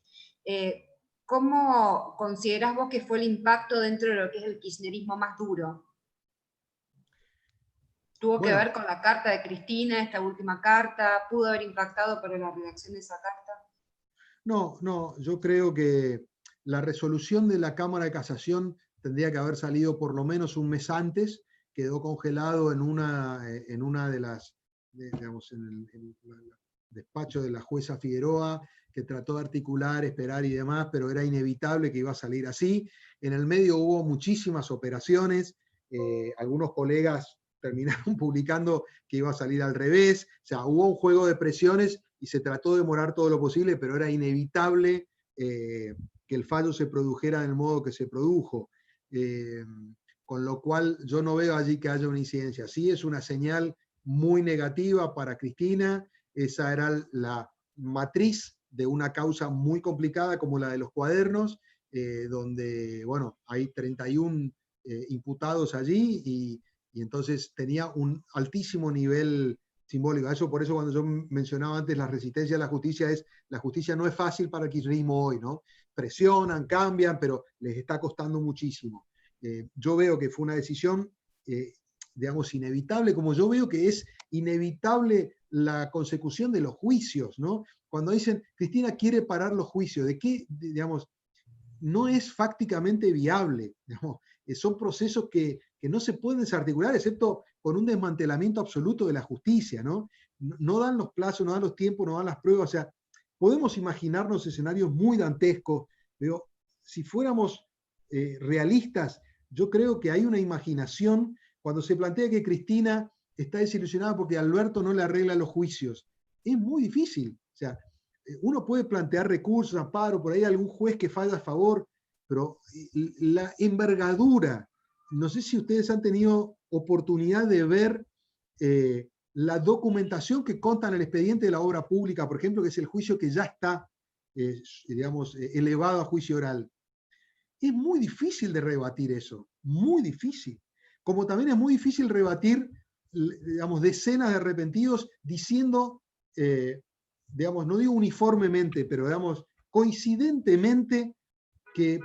[SPEAKER 1] ¿Cómo considerás vos que fue el impacto dentro de lo que es el kirchnerismo más duro? ¿Tuvo que ver con la carta de Cristina, esta última carta? ¿Pudo haber impactado para la redacción de esa carta?
[SPEAKER 4] No, yo creo que la resolución de la Cámara de Casación tendría que haber salido por lo menos un mes antes, quedó congelado en una de las, digamos, en el despacho de la jueza Figueroa, que trató de articular, esperar y demás, pero era inevitable que iba a salir así. En el medio hubo muchísimas operaciones, algunos colegas terminaron publicando que iba a salir al revés, o sea, hubo un juego de presiones y se trató de demorar todo lo posible, pero era inevitable que el fallo se produjera del modo que se produjo. Con lo cual yo no veo allí que haya una incidencia. Sí, es una señal muy negativa para Cristina, esa era la matriz de una causa muy complicada como la de los cuadernos, donde, bueno, hay 31 imputados allí y entonces tenía un altísimo nivel simbólico. Por eso cuando yo mencionaba antes la resistencia a la justicia no es fácil para el kirchnerismo hoy, ¿no? Presionan, cambian, pero les está costando muchísimo. Yo veo que fue una decisión, digamos, inevitable, como yo veo que es inevitable la consecución de los juicios, ¿no? Cuando dicen, Cristina quiere parar los juicios, ¿de qué? Digamos, no es fácticamente viable, digamos, son procesos que no se pueden desarticular, excepto con un desmantelamiento absoluto de la justicia, ¿no? No dan los plazos, no dan los tiempos, no dan las pruebas, o sea, podemos imaginarnos escenarios muy dantescos, pero si fuéramos realistas, yo creo que hay una imaginación cuando se plantea que Cristina está desilusionada porque Alberto no le arregla los juicios. Es muy difícil. O sea, uno puede plantear recursos, amparo, por ahí algún juez que falla a favor, pero la envergadura, no sé si ustedes han tenido oportunidad de ver la documentación que consta en el expediente de la obra pública, por ejemplo, que es el juicio que ya está, digamos, elevado a juicio oral. Es muy difícil de rebatir eso, muy difícil. Como también es muy difícil rebatir, digamos, decenas de arrepentidos diciendo, digamos, no digo uniformemente, pero digamos, coincidentemente que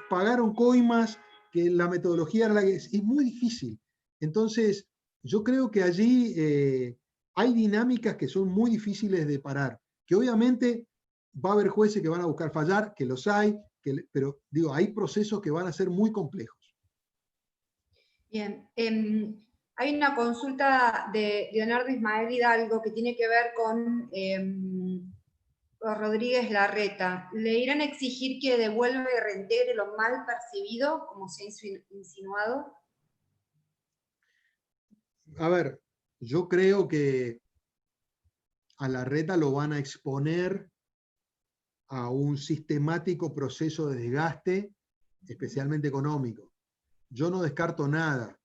[SPEAKER 4] pagaron coimas, que la metodología era la que es muy difícil. Entonces, yo creo que allí hay dinámicas que son muy difíciles de parar, que obviamente va a haber jueces que van a buscar fallar, que los hay, pero digo, hay procesos que van a ser muy complejos.
[SPEAKER 1] Bien, hay una consulta de Leonardo Ismael Hidalgo que tiene que ver con Rodríguez Larreta. ¿Le irán a exigir que devuelva y reintegre lo mal percibido, como se ha insinuado?
[SPEAKER 4] A ver, yo creo que a Larreta lo van a exponer a un sistemático proceso de desgaste, especialmente económico. Yo no descarto nada.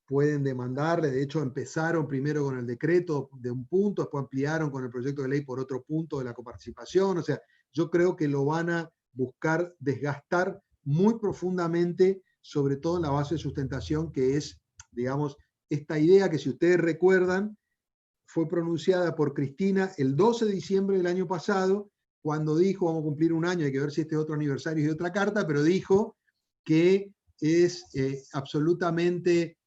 [SPEAKER 4] Pueden demandarle, de hecho empezaron primero con el decreto de un punto, después ampliaron con el proyecto de ley por otro punto de la coparticipación. O sea, yo creo que lo van a buscar desgastar muy profundamente, sobre todo en la base de sustentación, que es, digamos, esta idea que, si ustedes recuerdan, fue pronunciada por Cristina el 12 de diciembre del año pasado, cuando dijo, vamos a cumplir un año, hay que ver si este es otro aniversario de otra carta, pero dijo que es absolutamente,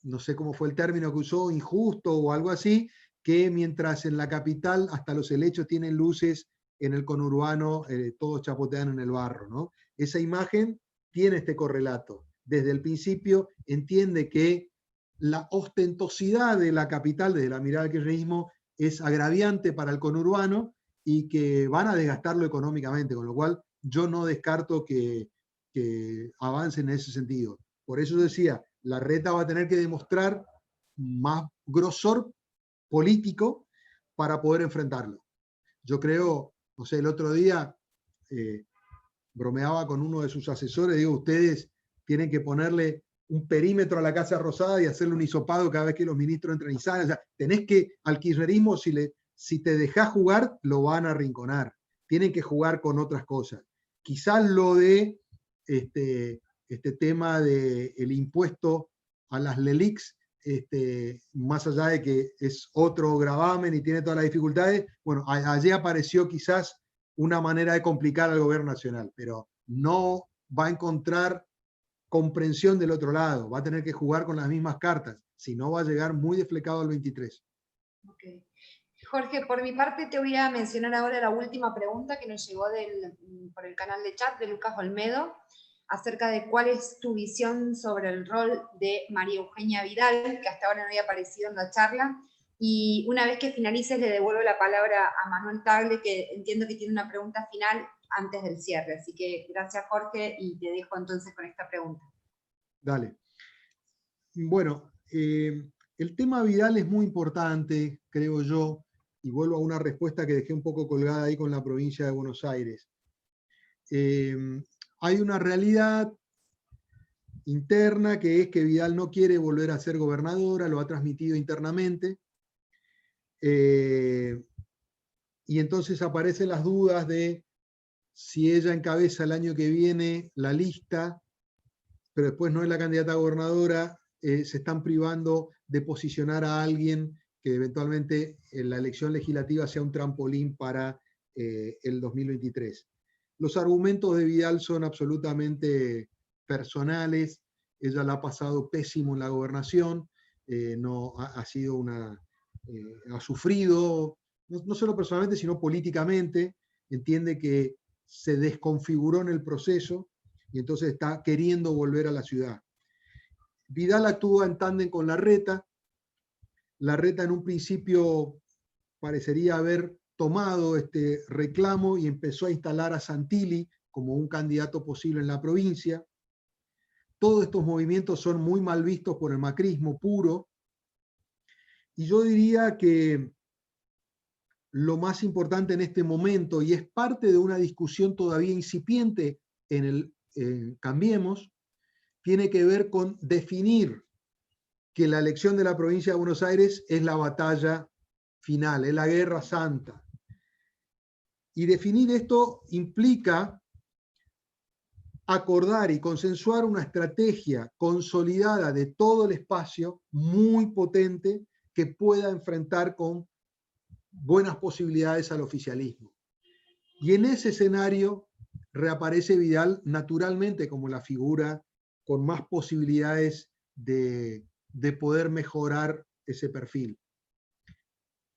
[SPEAKER 4] no sé cómo fue el término que usó, injusto o algo así, que mientras en la capital hasta los helechos tienen luces, en el conurbano todos chapotean en el barro, ¿no? Esa imagen tiene este correlato. Desde el principio entiende que la ostentosidad de la capital, desde la mirada del kirchnerismo, es agraviante para el conurbano y que van a desgastarlo económicamente, con lo cual yo no descarto que avancen en ese sentido. Por eso decía, Larreta va a tener que demostrar más grosor político para poder enfrentarlo. Yo creo, no sé, el otro día bromeaba con uno de sus asesores, digo, ustedes tienen que ponerle un perímetro a la Casa Rosada y hacerle un hisopado cada vez que los ministros entran y salen. O sea, tenés que, al kirchnerismo, si te dejás jugar, lo van a arrinconar. Tienen que jugar con otras cosas. Quizás lo de este tema del impuesto a las LELIQs, más allá de que es otro gravamen y tiene todas las dificultades, bueno, allí apareció quizás una manera de complicar al gobierno nacional, pero no va a encontrar comprensión del otro lado, va a tener que jugar con las mismas cartas, si no va a llegar muy desflecado al 23.
[SPEAKER 1] Okay. Jorge, por mi parte te voy a mencionar ahora la última pregunta que nos llegó por el canal de chat de Lucas Olmedo, acerca de cuál es tu visión sobre el rol de María Eugenia Vidal, que hasta ahora no había aparecido en la charla, y una vez que finalices le devuelvo la palabra a Manuel Tagle, que entiendo que tiene una pregunta final antes del cierre, así que gracias Jorge, y te dejo entonces con esta pregunta.
[SPEAKER 4] Dale. Bueno, el tema Vidal es muy importante, creo yo, y vuelvo a una respuesta que dejé un poco colgada ahí con la provincia de Buenos Aires. Hay una realidad interna que es que Vidal no quiere volver a ser gobernadora, lo ha transmitido internamente, y entonces aparecen las dudas de si ella encabeza el año que viene la lista, pero después no es la candidata a gobernadora, se están privando de posicionar a alguien que eventualmente en la elección legislativa sea un trampolín para el 2023. Los argumentos de Vidal son absolutamente personales, ella la ha pasado pésimo en la gobernación, no ha sido ha sufrido, no solo personalmente, sino políticamente, entiende que se desconfiguró en el proceso y entonces está queriendo volver a la ciudad. Vidal actúa en tándem con Larreta. Larreta en un principio parecería haber tomado este reclamo y empezó a instalar a Santilli como un candidato posible en la provincia. Todos estos movimientos son muy mal vistos por el macrismo puro. Y yo diría que lo más importante en este momento, y es parte de una discusión todavía incipiente en el Cambiemos, tiene que ver con definir que la elección de la provincia de Buenos Aires es la batalla final, es la guerra santa. Y definir esto implica acordar y consensuar una estrategia consolidada de todo el espacio, muy potente, que pueda enfrentar con buenas posibilidades al oficialismo. Y en ese escenario, reaparece Vidal naturalmente como la figura con más posibilidades de poder mejorar ese perfil.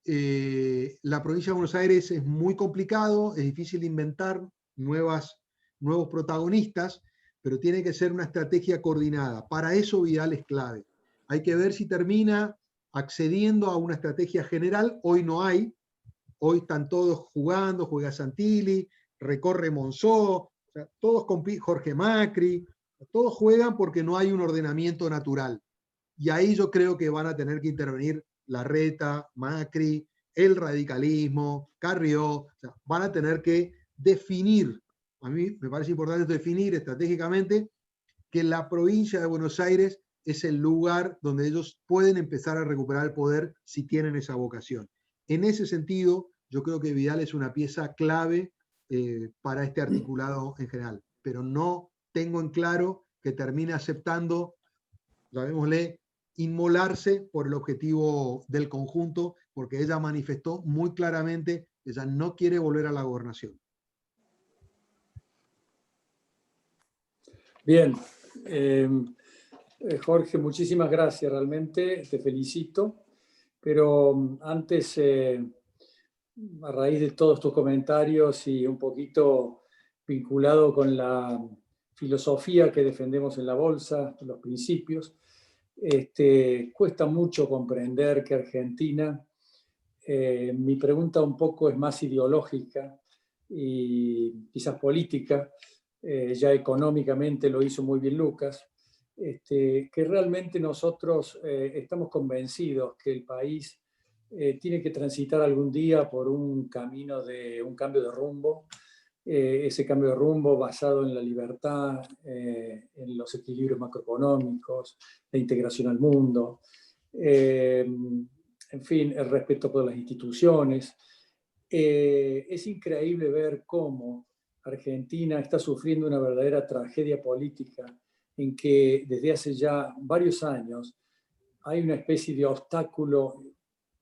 [SPEAKER 4] La provincia de Buenos Aires es muy complicado, es difícil inventar nuevos protagonistas, pero tiene que ser una estrategia coordinada. Para eso Vidal es clave. Hay que ver si termina accediendo a una estrategia general. Hoy no hay. Hoy están todos jugando, juega Santilli, recorre Monzó, o sea, todos compiten, Jorge Macri, todos juegan porque no hay un ordenamiento natural. Y ahí yo creo que van a tener que intervenir Larreta, Macri, el radicalismo, Carrió, o sea, van a tener que definir, a mí me parece importante definir estratégicamente que la provincia de Buenos Aires es el lugar donde ellos pueden empezar a recuperar el poder si tienen esa vocación. En ese sentido, yo creo que Vidal es una pieza clave para este articulado en general, pero no tengo en claro que termine aceptando, llamémosle, inmolarse por el objetivo del conjunto, porque ella manifestó muy claramente que ella no quiere volver a la gobernación.
[SPEAKER 2] Bien, Jorge, muchísimas gracias, realmente te felicito, pero antes, a raíz de todos tus comentarios y un poquito vinculado con la filosofía que defendemos en la Bolsa, los principios, cuesta mucho comprender que Argentina, mi pregunta un poco es más ideológica y quizás política, ya económicamente lo hizo muy bien Lucas, que realmente nosotros estamos convencidos que el país tiene que transitar algún día por un camino de un cambio de rumbo, ese cambio de rumbo basado en la libertad, en los equilibrios macroeconómicos, la integración al mundo, en fin, el respeto por las instituciones. Es increíble ver cómo Argentina está sufriendo una verdadera tragedia política en que desde hace ya varios años hay una especie de obstáculo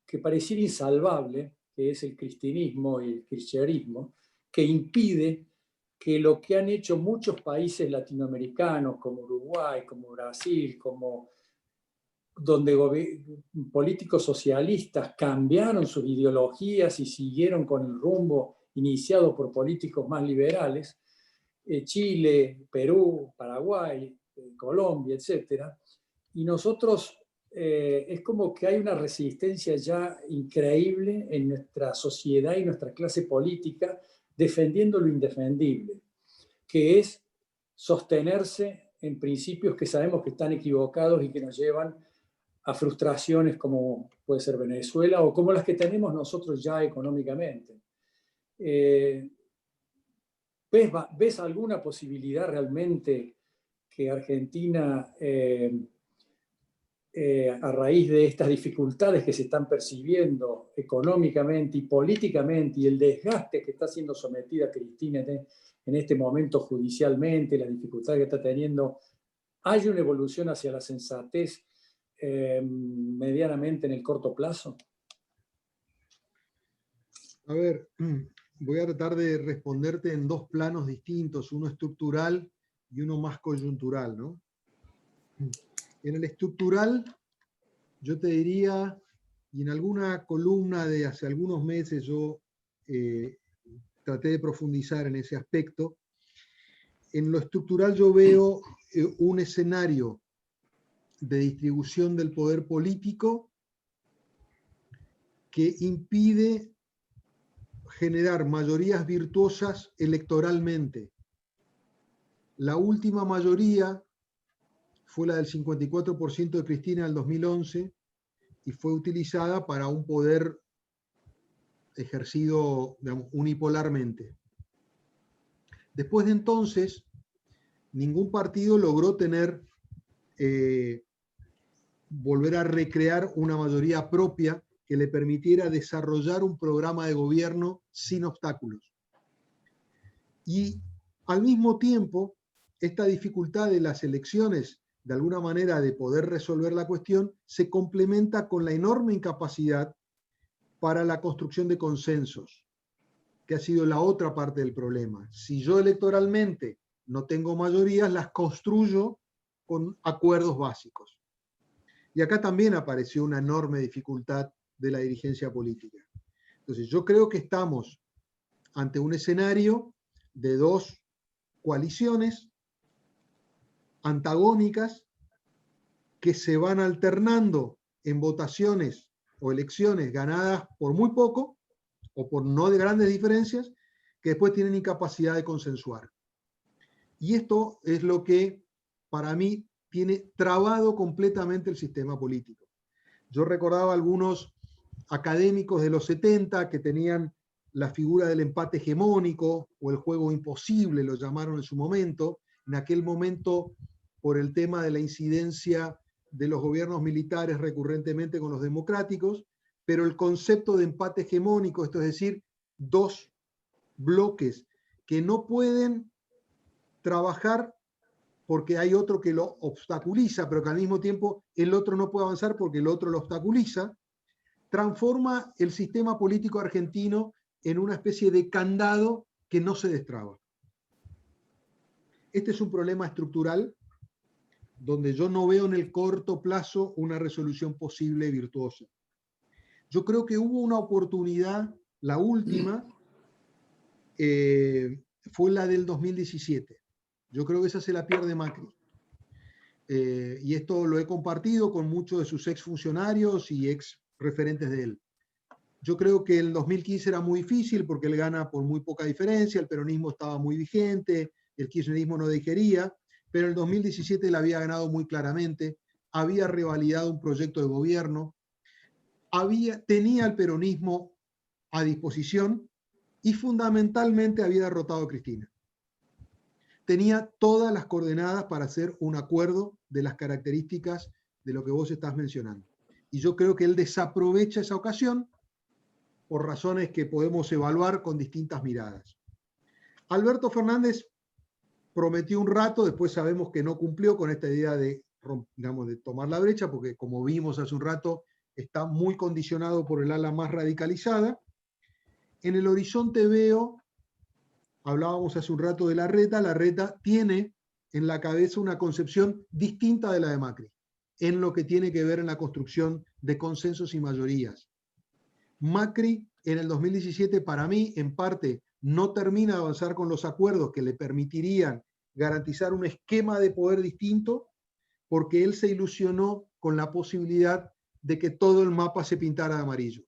[SPEAKER 2] que pareciera insalvable, que es el cristianismo y el kirchnerismo, que impide que lo que han hecho muchos países latinoamericanos, como Uruguay, como Brasil, como donde políticos socialistas cambiaron sus ideologías y siguieron con el rumbo iniciado por políticos más liberales, Chile, Perú, Paraguay, Colombia, etc. Y nosotros es como que hay una resistencia ya increíble en nuestra sociedad y nuestra clase política defendiendo lo indefendible, que es sostenerse en principios que sabemos que están equivocados y que nos llevan a frustraciones como puede ser Venezuela o como las que tenemos nosotros ya económicamente. ¿Ves alguna posibilidad realmente que Argentina, a raíz de estas dificultades que se están percibiendo económicamente y políticamente y el desgaste que está siendo sometida Cristina en este momento judicialmente, las dificultades que está teniendo, hay una evolución hacia la sensatez medianamente en el corto plazo?
[SPEAKER 4] A ver, voy a tratar de responderte en dos planos distintos, uno estructural y uno más coyuntural, ¿no? En el estructural, yo te diría, y en alguna columna de hace algunos meses yo traté de profundizar en ese aspecto, en lo estructural yo veo un escenario de distribución del poder político que impide generar mayorías virtuosas electoralmente. La última mayoría fue la del 54% de Cristina en el 2011 y fue utilizada para un poder ejercido, digamos, unipolarmente. Después de entonces, ningún partido logró volver a recrear una mayoría propia que le permitiera desarrollar un programa de gobierno sin obstáculos. Y al mismo tiempo, esta dificultad de las elecciones, de alguna manera, de poder resolver la cuestión, se complementa con la enorme incapacidad para la construcción de consensos. que ha sido la otra parte del problema. Si yo electoralmente no tengo mayorías, las construyo con acuerdos básicos. Y acá también apareció una enorme dificultad de la dirigencia política. Entonces, yo creo que estamos ante un escenario de dos coaliciones antagónicas que se van alternando en votaciones o elecciones ganadas por muy poco o por no de grandes diferencias, que después tienen incapacidad de consensuar. Y esto es lo que para mí tiene trabado completamente el sistema político. Yo recordaba algunos académicos de los 70 que tenían la figura del empate hegemónico o el juego imposible, lo llamaron en su momento, en aquel momento por el tema de la incidencia de los gobiernos militares recurrentemente con los democráticos, pero el concepto de empate hegemónico, esto es decir, dos bloques que no pueden trabajar porque hay otro que lo obstaculiza, pero que al mismo tiempo el otro no puede avanzar porque el otro lo obstaculiza, transforma el sistema político argentino en una especie de candado que no se destraba. Este es un problema estructural donde yo no veo en el corto plazo una resolución posible y virtuosa. Yo creo que hubo una oportunidad, la última, fue la del 2017. Yo creo que esa se la pierde Macri. Y esto lo he compartido con muchos de sus exfuncionarios y ex referentes de él. Yo creo que el 2015 era muy difícil porque él gana por muy poca diferencia, el peronismo estaba muy vigente, el kirchnerismo no digería, pero el 2017 él había ganado muy claramente, había revalidado un proyecto de gobierno, tenía el peronismo a disposición y fundamentalmente había derrotado a Cristina. Tenía todas las coordenadas para hacer un acuerdo de las características de lo que vos estás mencionando. Y yo creo que él desaprovecha esa ocasión por razones que podemos evaluar con distintas miradas. Alberto Fernández prometió un rato, después sabemos que no cumplió con esta idea de, digamos, de tomar la brecha, porque como vimos hace un rato, está muy condicionado por el ala más radicalizada. En el horizonte veo, hablábamos hace un rato de Larreta tiene en la cabeza una concepción distinta de la de Macri, en lo que tiene que ver en la construcción de consensos y mayorías. Macri en el 2017 para mí en parte no termina de avanzar con los acuerdos que le permitirían garantizar un esquema de poder distinto porque él se ilusionó con la posibilidad de que todo el mapa se pintara de amarillo.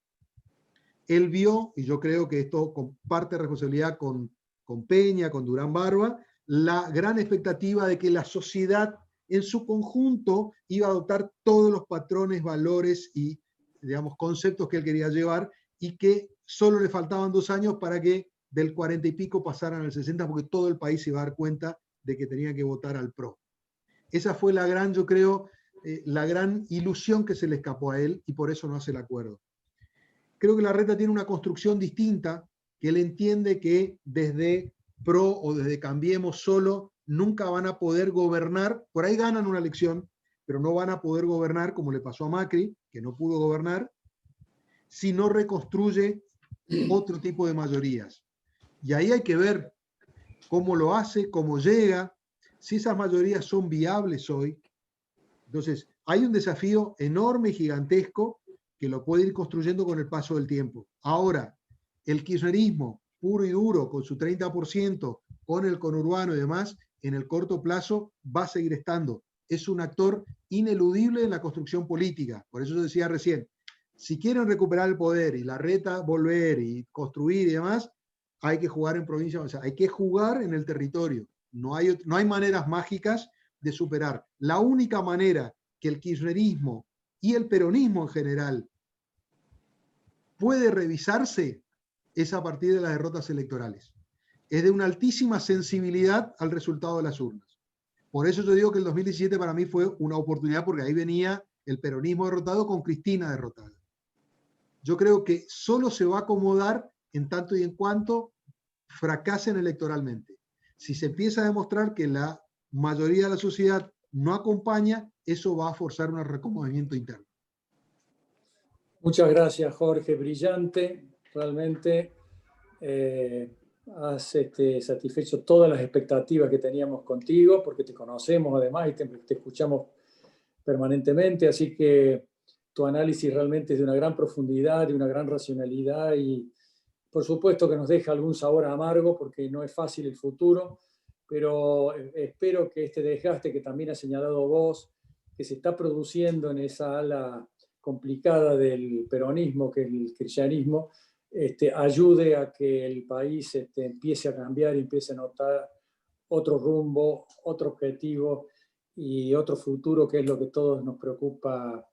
[SPEAKER 4] Él vio, y yo creo que esto comparte responsabilidad con Peña, con Durán Barba, la gran expectativa de que la sociedad en su conjunto iba a adoptar todos los patrones, valores y, digamos, conceptos que él quería llevar y que solo le faltaban 2 años para que del 40 y pico pasaran al 60 porque todo el país se iba a dar cuenta de que tenía que votar al PRO. Esa fue la gran, yo creo, la gran ilusión que se le escapó a él y por eso no hace el acuerdo. Creo que Larreta tiene una construcción distinta, que él entiende que desde PRO o desde Cambiemos solo nunca van a poder gobernar, por ahí ganan una elección, pero no van a poder gobernar como le pasó a Macri, que no pudo gobernar, si no reconstruye otro tipo de mayorías. Y ahí hay que ver cómo lo hace, cómo llega, si esas mayorías son viables hoy. Entonces, hay un desafío enorme y gigantesco que lo puede ir construyendo con el paso del tiempo. Ahora, el kirchnerismo puro y duro, con su 30%, con el conurbano y demás, en el corto plazo va a seguir estando. Es un actor ineludible en la construcción política. Por eso yo decía recién, si quieren recuperar el poder y Larreta volver y construir y demás, hay que jugar en provincia, o sea, hay que jugar en el territorio. No hay maneras mágicas de superar. La única manera que el kirchnerismo y el peronismo en general puede revisarse es a partir de las derrotas electorales. Es de una altísima sensibilidad al resultado de las urnas. Por eso yo digo que el 2017 para mí fue una oportunidad porque ahí venía el peronismo derrotado con Cristina derrotada. Yo creo que solo se va a acomodar en tanto y en cuanto fracasen electoralmente. Si se empieza a demostrar que la mayoría de la sociedad no acompaña, eso va a forzar un reacomodamiento interno.
[SPEAKER 2] Muchas gracias, Jorge. Brillante, realmente has satisfecho todas las expectativas que teníamos contigo, porque te conocemos además y te escuchamos permanentemente, así que tu análisis realmente es de una gran profundidad, de una gran racionalidad y por supuesto que nos deja algún sabor amargo porque no es fácil el futuro, pero espero que este desgaste que también has señalado vos, que se está produciendo en esa ala complicada del peronismo, que es el kirchnerismo, ayude a que el país empiece a cambiar y empiece a notar otro rumbo, otro objetivo y otro futuro, que es lo que a todos nos preocupa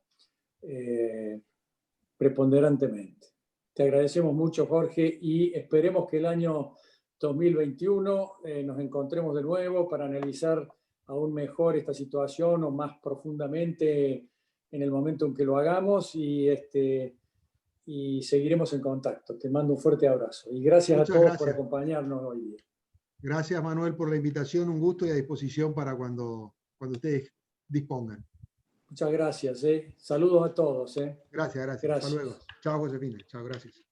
[SPEAKER 2] preponderantemente. Te agradecemos mucho, Jorge, y esperemos que el año 2021 nos encontremos de nuevo para analizar aún mejor esta situación o más profundamente en el momento en que lo hagamos y seguiremos en contacto. Te mando un fuerte abrazo y gracias a todos por acompañarnos hoy día.
[SPEAKER 4] Gracias, Manuel, por la invitación, un gusto y a disposición para cuando ustedes dispongan.
[SPEAKER 2] Muchas gracias. Saludos a todos.
[SPEAKER 4] Gracias. Hasta luego. Chao, Josefina. Chao, gracias.